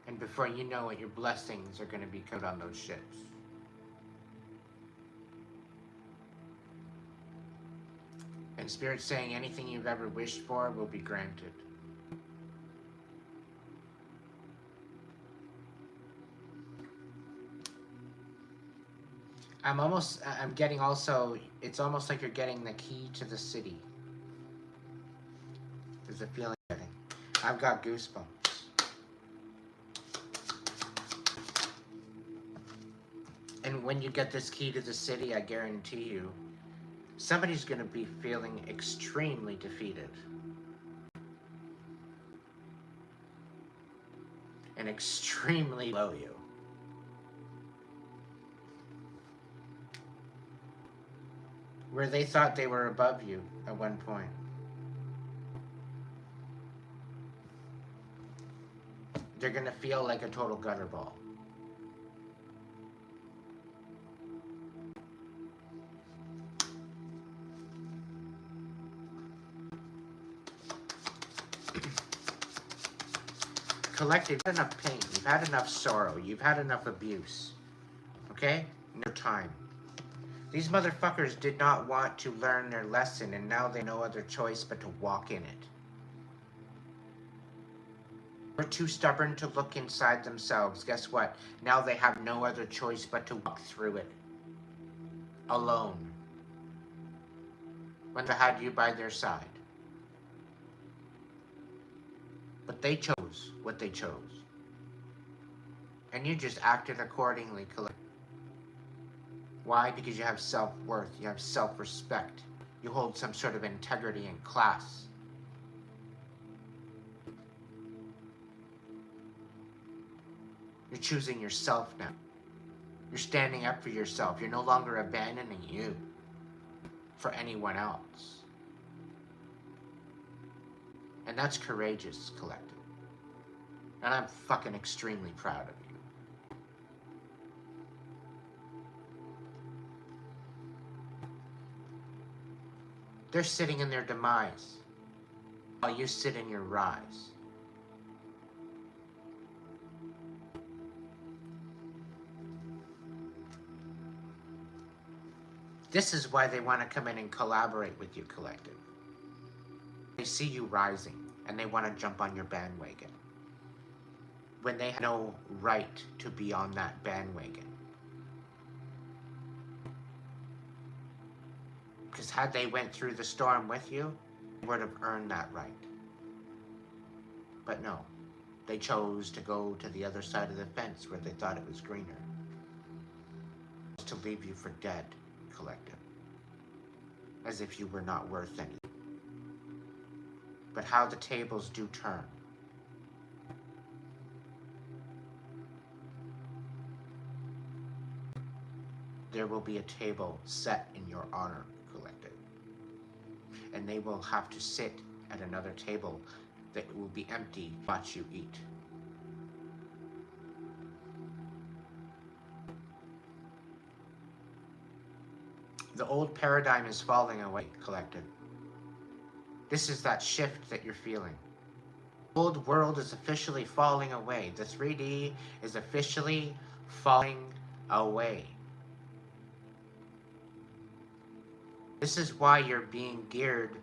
And before you know it, your blessings are going to be put on those ships. And Spirit's saying anything you've ever wished for will be granted. I'm getting also, it's almost like you're getting the key to the city. There's a feeling getting. I've got goosebumps. And when you get this key to the city, I guarantee you, somebody's going to be feeling extremely defeated. And extremely below you. Where they thought they were above you at one point. They're going to feel like a total gutter ball. Collective, you've had enough pain, you've had enough sorrow, you've had enough abuse. Okay? No time. These motherfuckers did not want to learn their lesson, and now they have no other choice but to walk in it. They're too stubborn to look inside themselves. Guess what? Now they have no other choice but to walk through it. Alone. When they had you by their side. But they chose what they chose. And you just acted accordingly. Why? Because you have self-worth, you have self-respect, you hold some sort of integrity and class. You're choosing yourself now. You're standing up for yourself. You're no longer abandoning you for anyone else. And that's courageous, Collective. And I'm fucking extremely proud of you. They're sitting in their demise while you sit in your rise. This is why they want to come in and collaborate with you, Collective. They see you rising and they want to jump on your bandwagon when they have no right to be on that bandwagon. Because had they went through the storm with you, they would have earned that right. But no, they chose to go to the other side of the fence where they thought it was greener. To leave you for dead, Collective. As if you were not worth anything. But how the tables do turn. There will be a table set in your honor, Collective. And they will have to sit at another table that will be empty, watch you eat. old paradigm is falling away, collective. This is that shift that you're feeling. The old world is officially falling away. The 3D is officially falling away. This is why you're being geared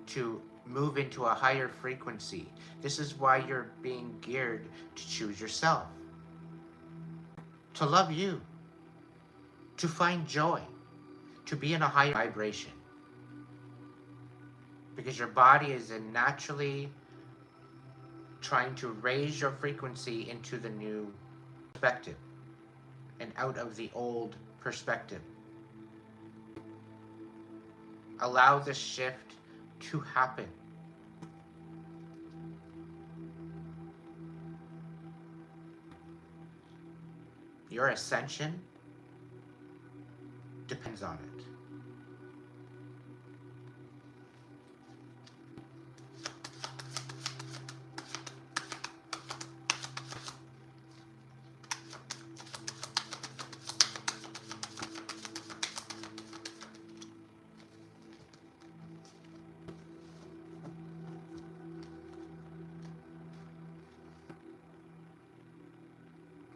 to move into a higher frequency. This is why you're being geared to choose yourself, to love you, to find joy, to be in a higher vibration. Because your body is naturally trying to raise your frequency into the new perspective and out of the old perspective. Allow this shift to happen. Your ascension depends on it.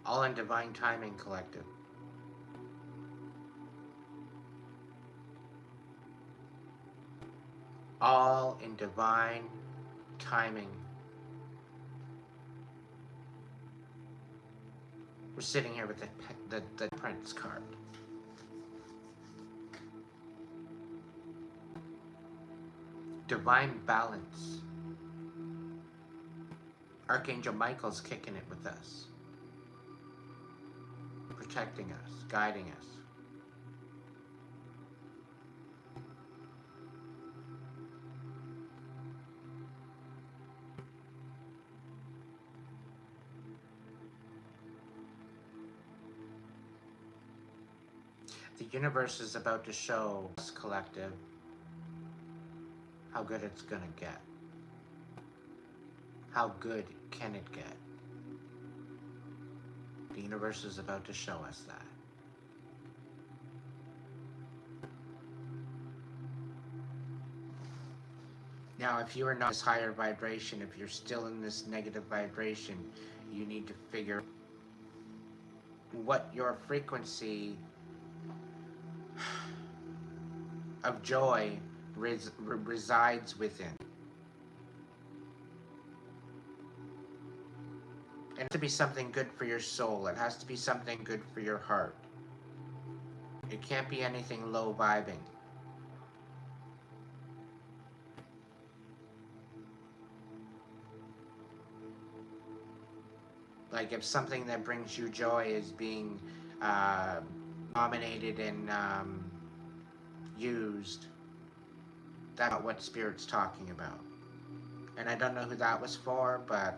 All in divine timing, collective. All in divine timing. We're sitting here with the Prince card. Divine balance. Archangel Michael's kicking it with us. Protecting us, guiding us. The universe is about to show us, collective, how good it's gonna get. How good can it get? The universe is about to show us that. Now, if you are not this higher vibration, if you're still in this negative vibration, you need to figure what your frequency of joy resides within. It has to be something good for your soul. It has to be something good for your heart. It can't be anything low vibing. Like if something that brings you joy is being dominated and used, that's not what Spirit's talking about. And I don't know who that was for, but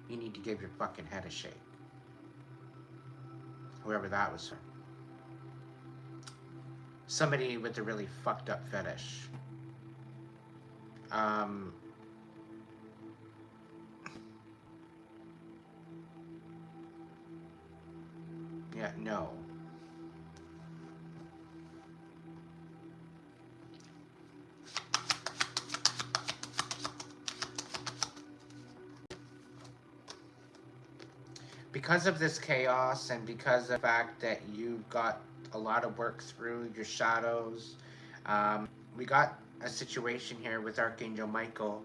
you need to give your fucking head a shake. Whoever that was for. Somebody with a really fucked up fetish. Yeah, no. Because of this chaos and because of the fact that you've got a lot of work through your shadows, we got a situation here with Archangel Michael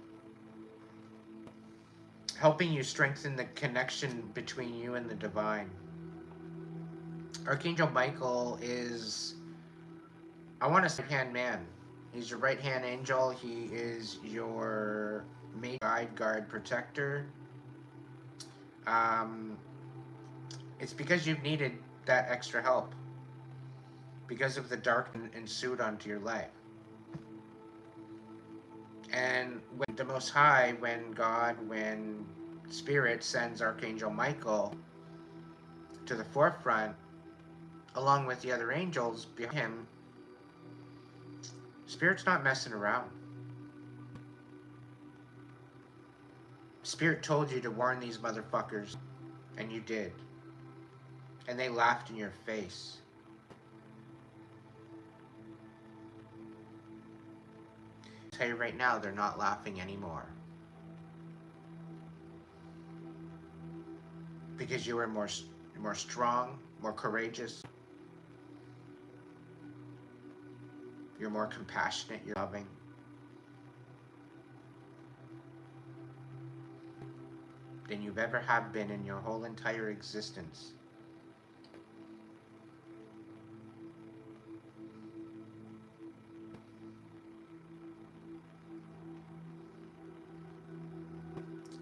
helping you strengthen the connection between you and the divine. Archangel Michael is, I want to say, right-hand man. He's your right-hand angel. He is your main guide, guard, protector. It's because you've needed that extra help because of the dark ensued onto your life. And when the Most High, when God, when Spirit sends Archangel Michael to the forefront, along with the other angels behind him, Spirit's not messing around. Spirit told you to warn these motherfuckers, and you did. And they laughed in your face. tell you right now, they're not laughing anymore. Because you were more strong, more courageous. You're more compassionate, you're loving. Than you've ever have been in your whole entire existence.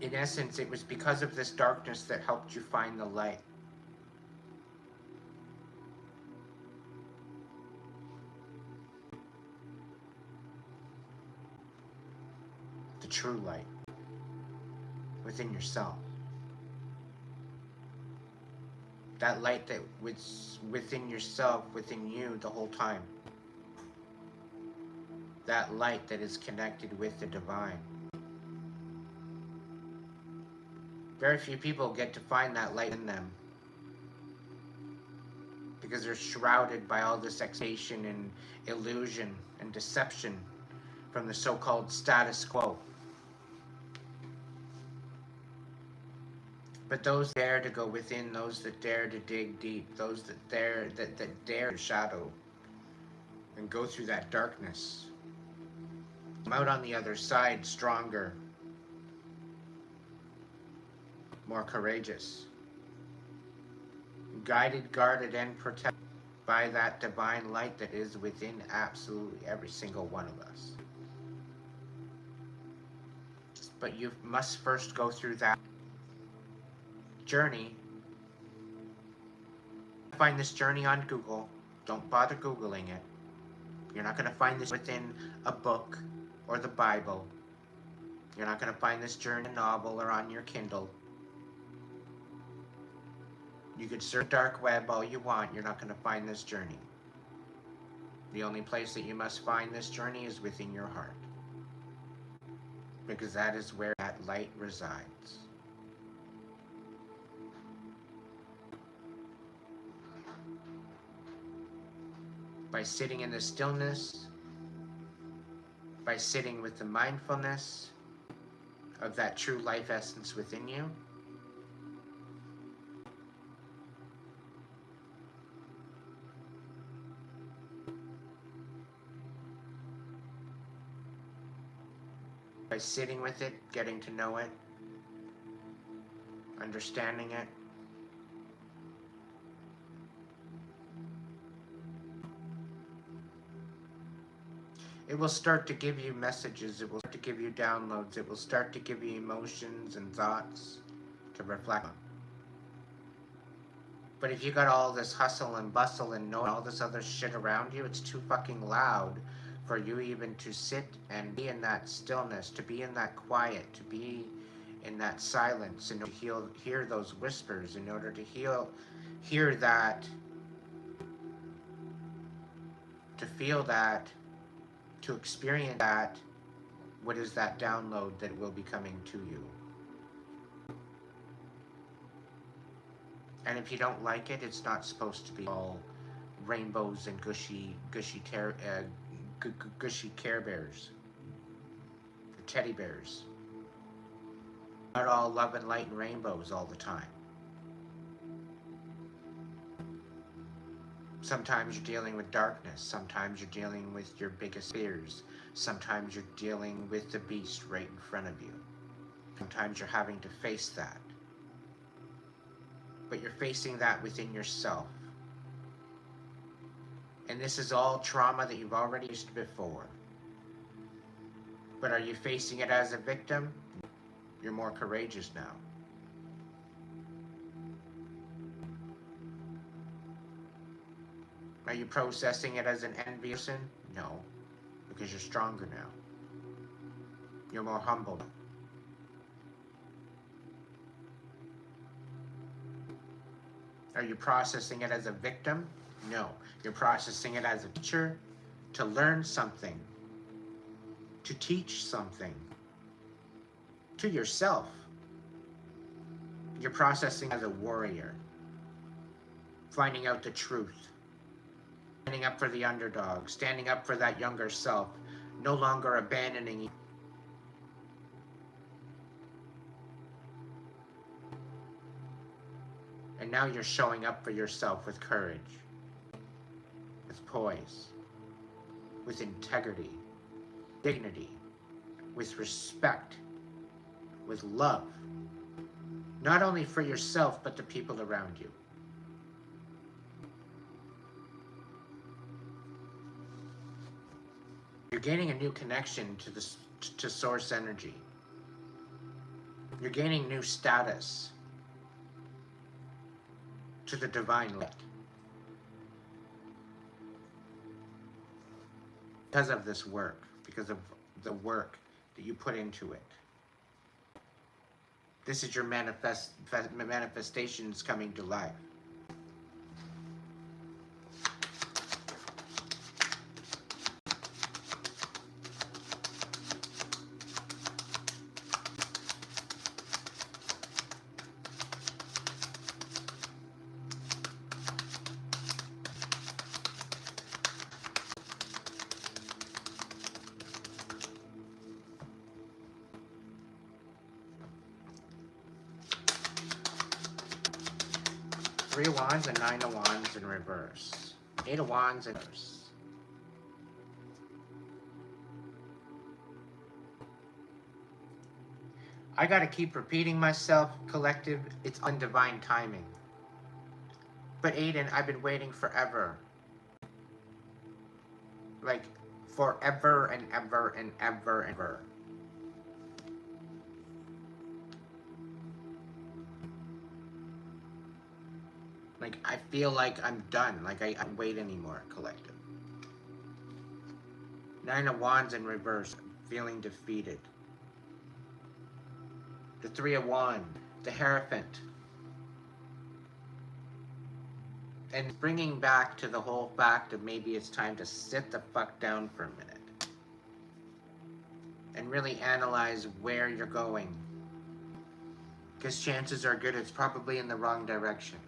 In essence, it was because of this darkness that helped you find the light. The true light within yourself. That light that was within yourself, within you the whole time. That light that is connected with the divine. Very few people get to find that light in them. Because they're shrouded by all this expectation and illusion and deception from the so-called status quo. But those that dare to go within, those that dare to dig deep, those that dare to shadow and go through that darkness, come out on the other side stronger, more courageous, guided, guarded, and protected by that divine light that is within absolutely every single one of us. But you must first go through that journey. Find this journey on Google. Don't bother Googling it. You're not going to find this within a book or the Bible. You're not going to find this journey in a novel or on your Kindle. You could search dark web all you want. You're not going to find this journey. The only place that you must find this journey is within your heart. Because that is where that light resides. By sitting in the stillness, by sitting with the mindfulness of that true life essence within you, by sitting with it, getting to know it, understanding it, it will start to give you messages, it will start to give you downloads, it will start to give you emotions and thoughts to reflect on. But if you got all this hustle and bustle and know all this other shit around you, it's too fucking loud for you even to sit and be in that stillness, to be in that quiet, to be in that silence, and to hear those whispers, in order to hear that, to feel that, to experience that. What is that download that will be coming to you? And if you don't like it, it's not supposed to be all rainbows and gushy Care Bears, or teddy bears. Not all love and light and rainbows all the time. Sometimes you're dealing with darkness. Sometimes you're dealing with your biggest fears. Sometimes you're dealing with the beast right in front of you. Sometimes you're having to face that. But you're facing that within yourself. And this is all trauma that you've already used before. But are you facing it as a victim? You're more courageous now. Are you processing it as an envious person? No, because you're stronger now. You're more humble. Are you processing it as a victim? No, you're processing it as a teacher, to learn something, to teach something to yourself. You're processing as a warrior, finding out the truth, standing up for the underdog, standing up for that younger self, no longer abandoning you. And now you're showing up for yourself with courage, with poise, with integrity, dignity, with respect, with love, not only for yourself, but the people around you. You're gaining a new connection to source energy. You're gaining new status to the divine light because of this work, because of the work that you put into it. This is your manifestations coming to life. Three of Wands and Nine of Wands in reverse. Eight of Wands in reverse. I gotta keep repeating myself, collective. It's on divine timing. But Aiden, I've been waiting forever. Like, forever and ever and ever and ever. Like, I feel like I'm done. Like, I can't wait anymore, collective. Nine of Wands in reverse, feeling defeated. The Three of Wands, the Hierophant. And bringing back to the whole fact of maybe it's time to sit the fuck down for a minute. And really analyze where you're going. Because chances are good it's probably in the wrong direction.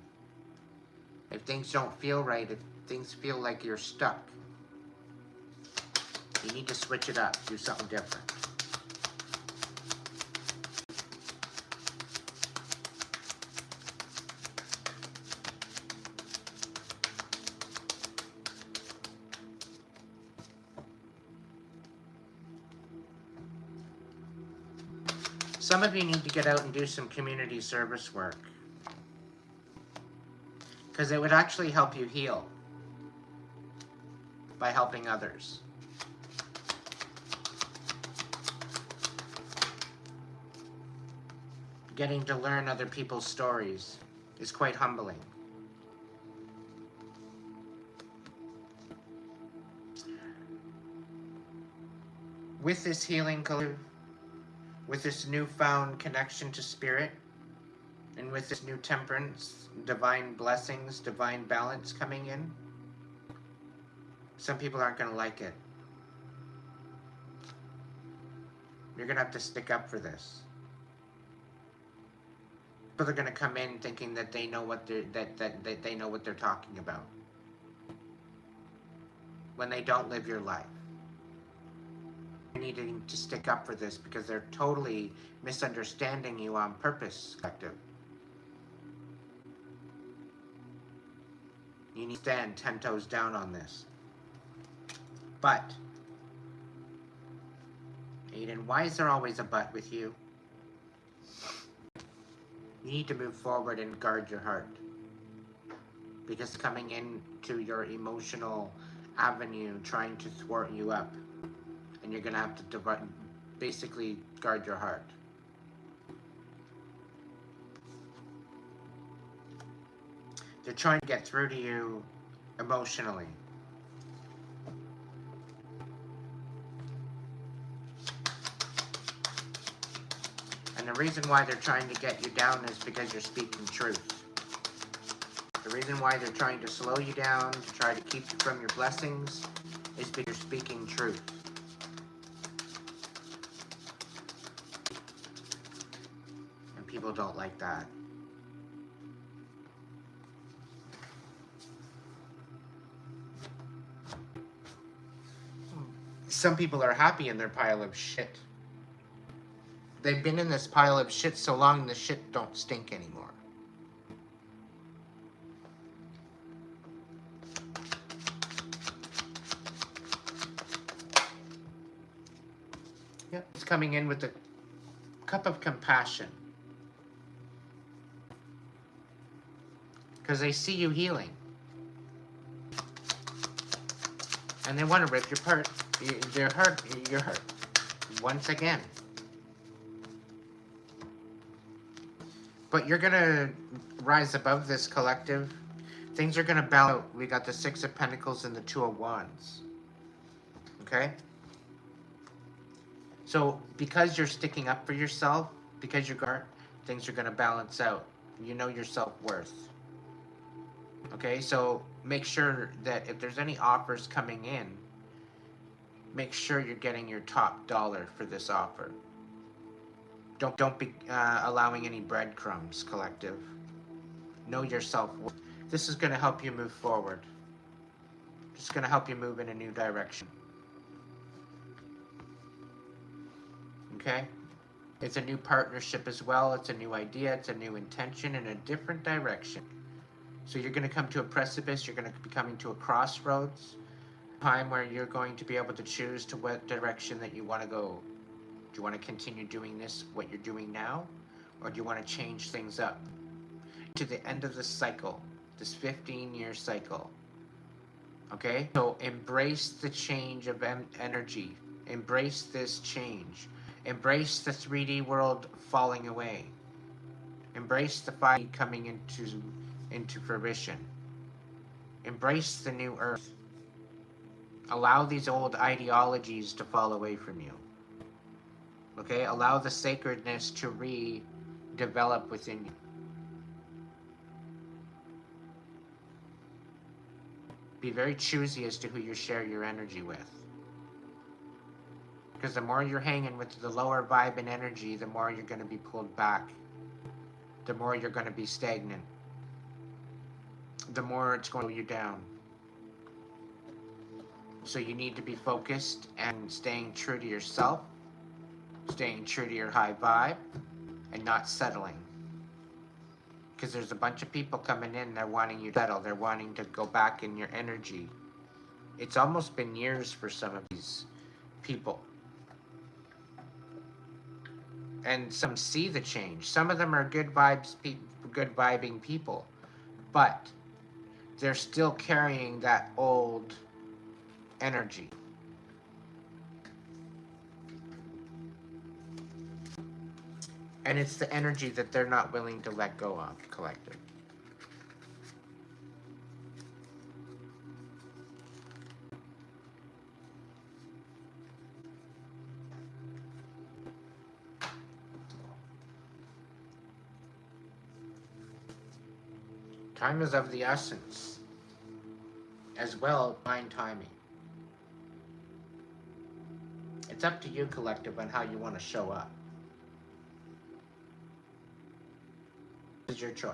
If things don't feel right, if things feel like you're stuck, you need to switch it up, do something different. Some of you need to get out and do some community service work. Because it would actually help you heal by helping others. Getting to learn other people's stories is quite humbling. With this healing collective, with this newfound connection to spirit, and with this new temperance, divine blessings, divine balance coming in, some people aren't going to like it. You're going to have to stick up for this. People are going to come in thinking that they know what that they know what they're talking about, when they don't live your life. You're needing to stick up for this because they're totally misunderstanding you on purpose, collective. You need to stand 10 toes down on this. But, Aiden, why is there always a but with you? You need to move forward and guard your heart. Because coming into your emotional avenue, trying to thwart you up, and you're going to have to basically guard your heart. They're trying to get through to you emotionally. And the reason why they're trying to get you down is because you're speaking truth. The reason why they're trying to slow you down, to try to keep you from your blessings, is because you're speaking truth. And people don't like that. Some people are happy in their pile of shit. They've been in this pile of shit so long the shit don't stink anymore. Yep, it's coming in with a cup of compassion. Because they see you healing. And they want to rip your part. You're hurt. You're hurt. Once again. But you're going to rise above this collective. Things are going to balance out. We got the Six of Pentacles and the Two of Wands. Okay? So, because you're sticking up for yourself, because you're guard, things are going to balance out. You know your self-worth. Okay? So, make sure that if there's any offers coming in, make sure you're getting your top dollar for this offer. Don't be allowing any breadcrumbs, collective. Know your self-worth. This is going to help you move forward. It's going to help you move in a new direction. Okay? It's a new partnership as well. It's a new idea. It's a new intention in a different direction. So you're going to come to a precipice. You're going to be coming to a crossroads. Time where you're going to be able to choose to what direction that you want to go. Do you want to continue doing this, what you're doing now? Or do you want to change things up? To the end of this cycle, this 15-year cycle. Okay? So embrace the change of energy. Embrace this change. Embrace the 3D world falling away. Embrace the 5D coming into fruition. Embrace the new earth. Allow these old ideologies to fall away from you. Okay? Allow the sacredness to redevelop within you. Be very choosy as to who you share your energy with. Because the more you're hanging with the lower vibe and energy, the more you're going to be pulled back. The more you're going to be stagnant. The more it's going to slow you down. So you need to be focused and staying true to yourself, staying true to your high vibe, and not settling. Because there's a bunch of people coming in, they're wanting you to settle, they're wanting to go back in your energy. It's almost been years for some of these people. And some see the change. Some of them are good vibes, good vibing people. But they're still carrying that old energy. And it's the energy that they're not willing to let go of, collective. Time is of the essence, as well as mind timing. It's up to you, collective, on how you want to show up. This is your choice.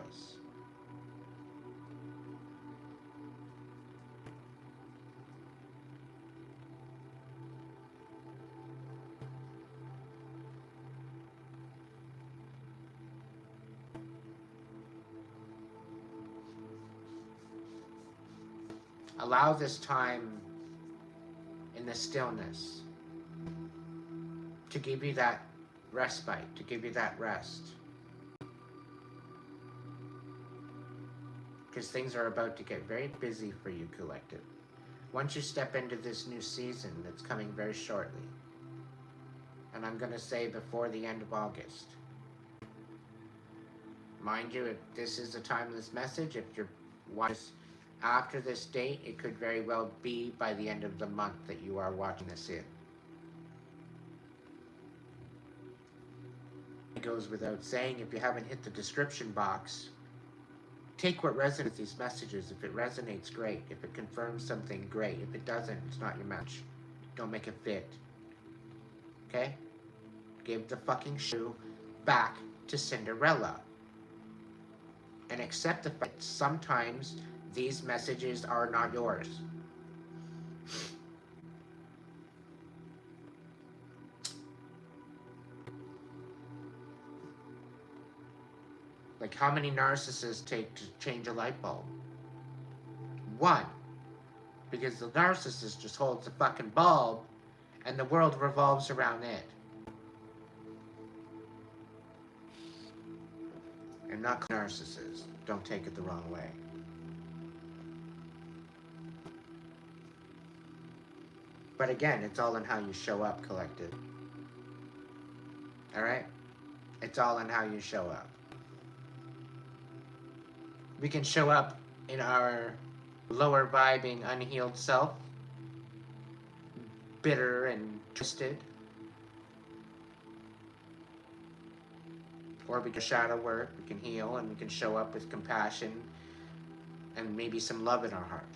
Allow this time in the stillness to give you that respite, to give you that rest. Because things are about to get very busy for you, collective. Once you step into this new season that's coming very shortly, and I'm going to say before the end of August. Mind you, if this is a timeless message, if you're watching after this date, it could very well be by the end of the month that you are watching this in. It goes without saying, if you haven't hit the description box, take what resonates with these messages. If it resonates, great. If it confirms something, great. If it doesn't, it's not your match. Don't make it fit. Okay? Give the fucking shoe back to Cinderella. And accept the fact that sometimes these messages are not yours. Like, how many narcissists take to change a light bulb? One. Because the narcissist just holds the fucking bulb and the world revolves around it. And not narcissists. Don't take it the wrong way. But again, it's all in how you show up, collective. Alright? It's all in how you show up. We can show up in our lower vibing, unhealed self, bitter and twisted. Or we can shadow work, we can heal, and we can show up with compassion and maybe some love in our heart.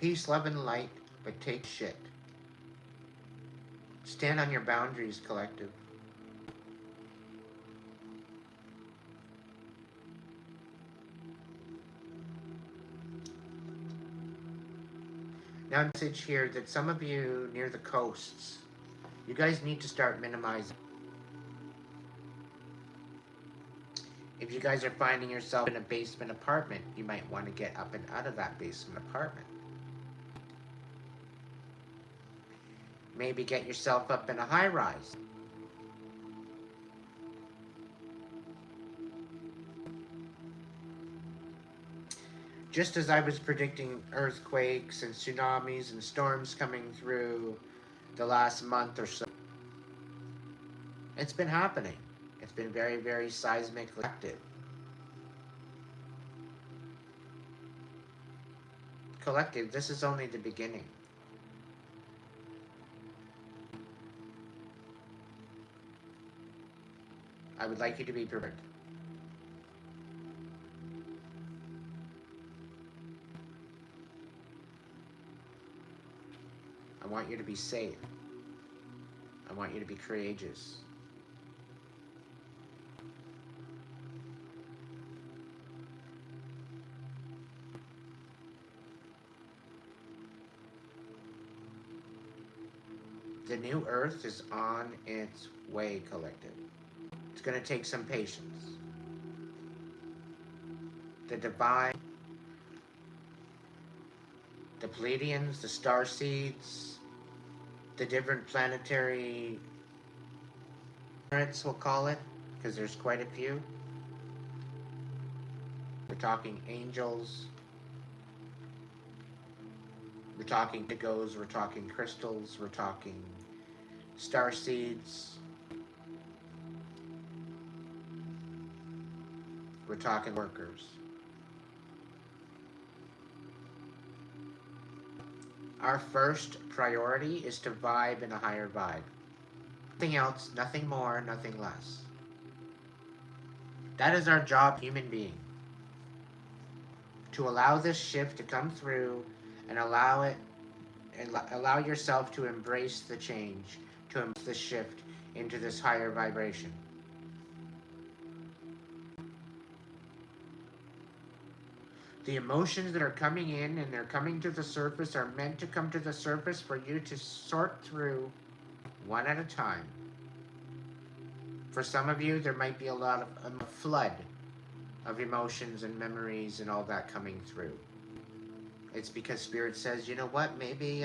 Peace, love, and light, but take shit. Stand on your boundaries, collective. Now, a message here that some of you near the coasts, you guys need to start minimizing. If you guys are finding yourself in a basement apartment, you might want to get up and out of that basement apartment. Maybe get yourself up in a high rise. Just as I was predicting earthquakes and tsunamis and storms coming through the last month or so, it's been happening. It's been very, very seismically active. Collective, this is only the beginning. I would like you to be prepared. I want you to be safe. I want you to be courageous. The new earth is on its way, collective. It's going to take some patience. The divine, the Pleiadians, the star seeds, the different planetary planets, we'll call it, because there's quite a few. We're talking angels. We're talking indigos. We're talking crystals. We're talking star seeds. We're talking workers. Our first priority is to vibe in a higher vibe. Nothing else, nothing more, nothing less. That is our job, human being. To allow this shift to come through and allow it, and allow yourself to embrace the change, to embrace the shift into this higher vibration. The emotions that are coming in and they're coming to the surface are meant to come to the surface for you to sort through one at a time. For some of you, there might be a lot of a flood of emotions and memories and all that coming through. It's because Spirit says, you know what, maybe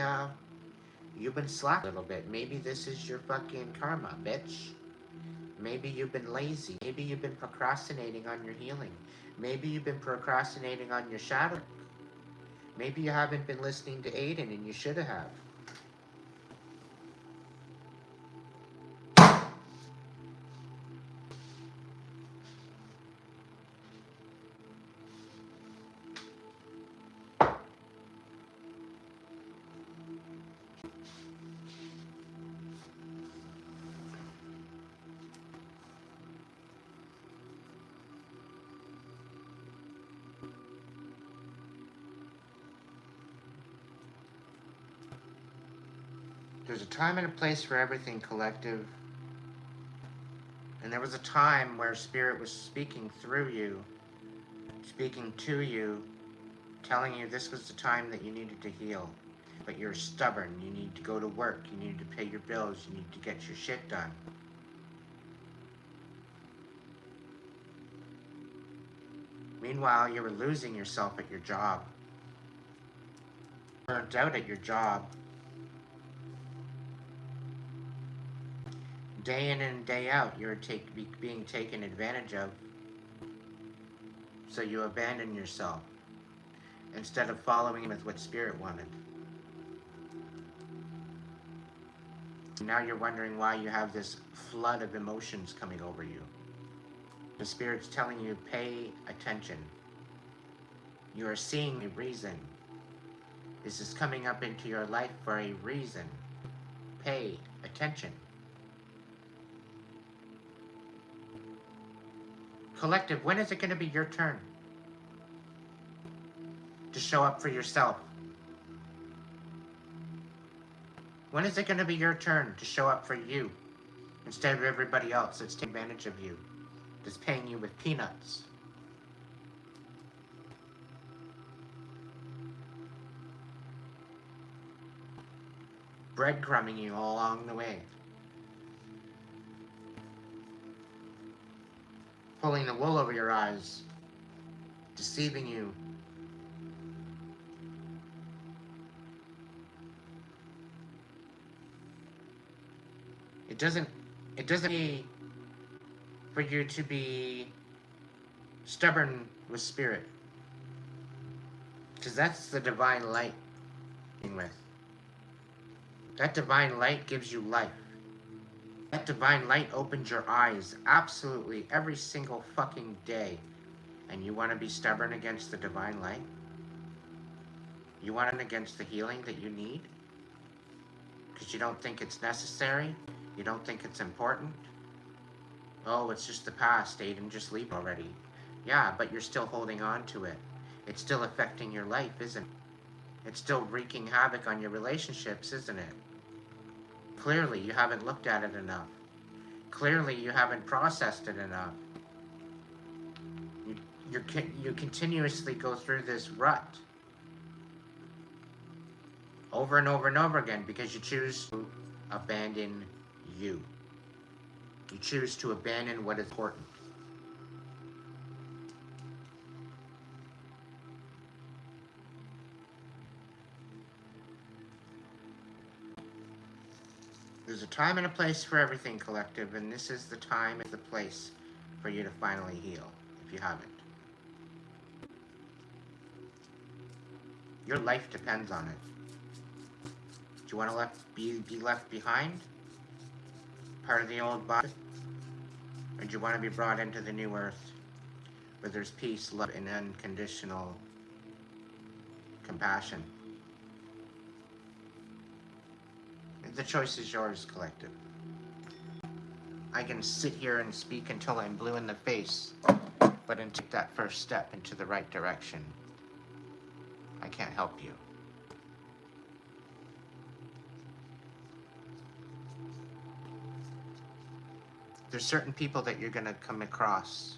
you've been slack a little bit. Maybe this is your fucking karma, bitch. Maybe you've been lazy. Maybe you've been procrastinating on your healing. Maybe you've been procrastinating on your shadow. Maybe you haven't been listening to Aiden and you should have. There's a time and a place for everything, collective. And there was a time where Spirit was speaking through you, speaking to you, telling you this was the time that you needed to heal. But you're stubborn. You need to go to work. You need to pay your bills. You need to get your shit done. Meanwhile, you were losing yourself at your job. Burnt out at your job. Day in and day out, you're being taken advantage of. So you abandon yourself instead of following with what Spirit wanted. Now you're wondering why you have this flood of emotions coming over you. The Spirit's telling you, pay attention. You are seeing a reason. This is coming up into your life for a reason. Pay attention. Collective, when is it going to be your turn to show up for yourself? When is it going to be your turn to show up for you instead of everybody else that's taking advantage of you, that's paying you with peanuts? Breadcrumbing you all along the way. Pulling the wool over your eyes. Deceiving you. It doesn't need for you to be stubborn with Spirit. Because that's the divine light with. That divine light gives you life. That divine light opens your eyes absolutely every single fucking day. And you want to be stubborn against the divine light? You want it against the healing that you need? Because you don't think it's necessary? You don't think it's important? Oh, it's just the past, Aiden, just leave already. Yeah, but you're still holding on to it. It's still affecting your life, isn't it? It's still wreaking havoc on your relationships, isn't it? Clearly, you haven't looked at it enough. Clearly, you haven't processed it enough. You continuously go through this rut. Over and over and over again because you choose to abandon you. You choose to abandon what is important. There's a time and a place for everything, Collective, and this is the time and the place for you to finally heal, if you haven't. Your life depends on it. Do you want to be left behind? Part of the old body? Or do you want to be brought into the new earth, where there's peace, love, and unconditional compassion? The choice is yours, Collective. I can sit here and speak until I'm blue in the face, but to take that first step into the right direction, I can't help you. There's certain people that you're going to come across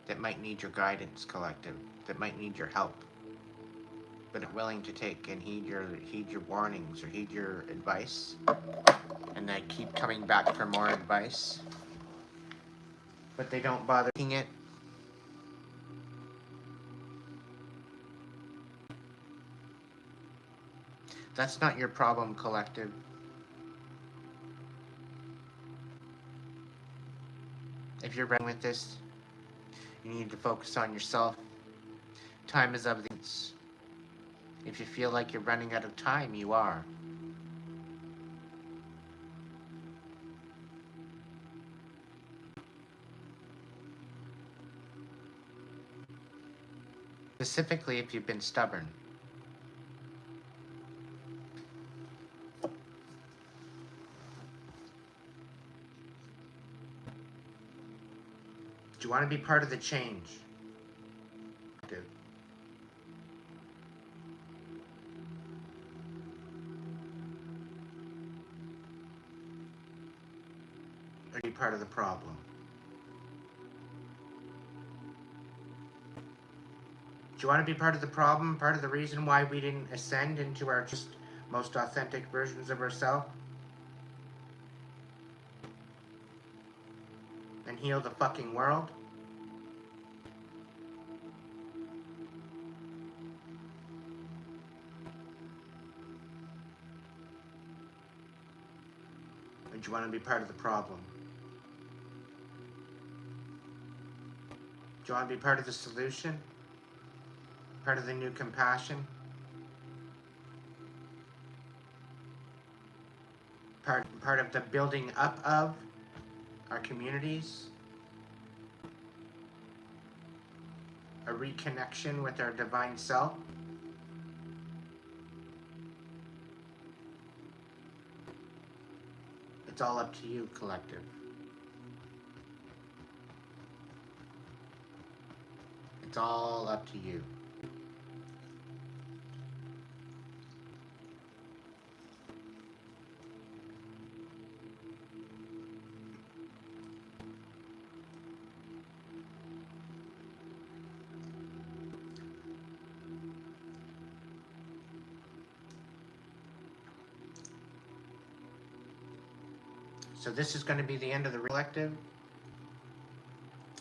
that might need your guidance, Collective, that might need your help, but are willing to take and heed your warnings or heed your advice, and they keep coming back for more advice, but they don't bother taking it. That's not your problem, Collective. If you're running with this, you need to focus on yourself. Time is of the essence. If you feel like you're running out of time, you are. Specifically if you've been stubborn. Do you want to be part of the change? Do. Or be part of the problem? you want to be part of the problem, part of the reason why we didn't ascend into our just most authentic versions of ourselves? And heal the fucking world? Or do you want to be part of the problem? Do you want to be part of the solution? Part of the new compassion? Part of the building up of our communities? A reconnection with our divine self? It's all up to you, collective. It's all up to you. So this is going to be the end of the collective.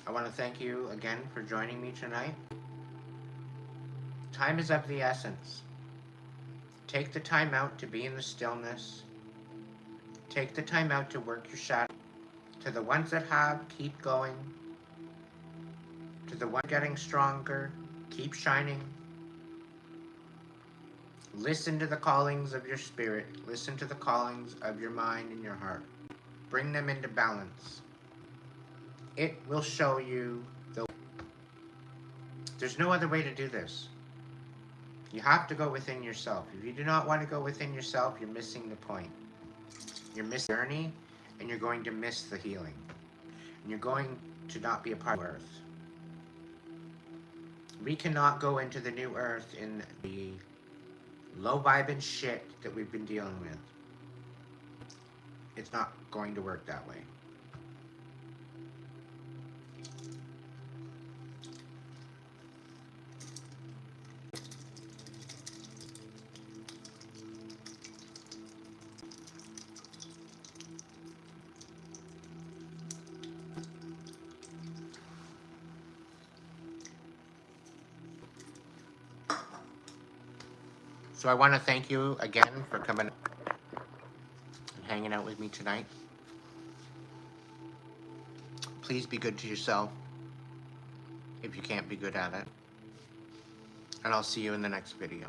I want to thank you again for joining me tonight. Time is of the essence. Take the time out to be in the stillness. Take the time out to work your shadow. To the ones that have, keep going. To the ones getting stronger, keep shining. Listen to the callings of your spirit. Listen to the callings of your mind and your heart. Bring them into balance. It will show you the... There's no other way to do this. You have to go within yourself. If you do not want to go within yourself, you're missing the point. You're missing the journey, and you're going to miss the healing. And you're going to not be a part of Earth. We cannot go into the new Earth in the low-vibing shit that we've been dealing with. It's not going to work that way. So I want to thank you again for coming and hanging out with me tonight. Please be good to yourself if you can't be good at it. And I'll see you in the next video.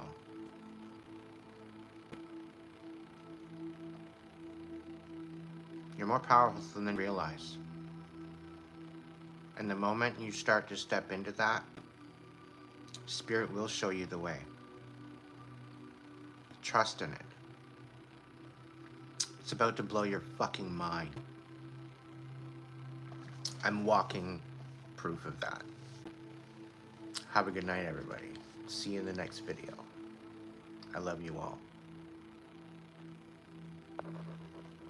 You're more powerful than you realize. And the moment you start to step into that, Spirit will show you the way. Trust in it. It's about to blow your fucking mind. I'm walking proof of that. Have a good night, everybody. See you in the next video. I love you all.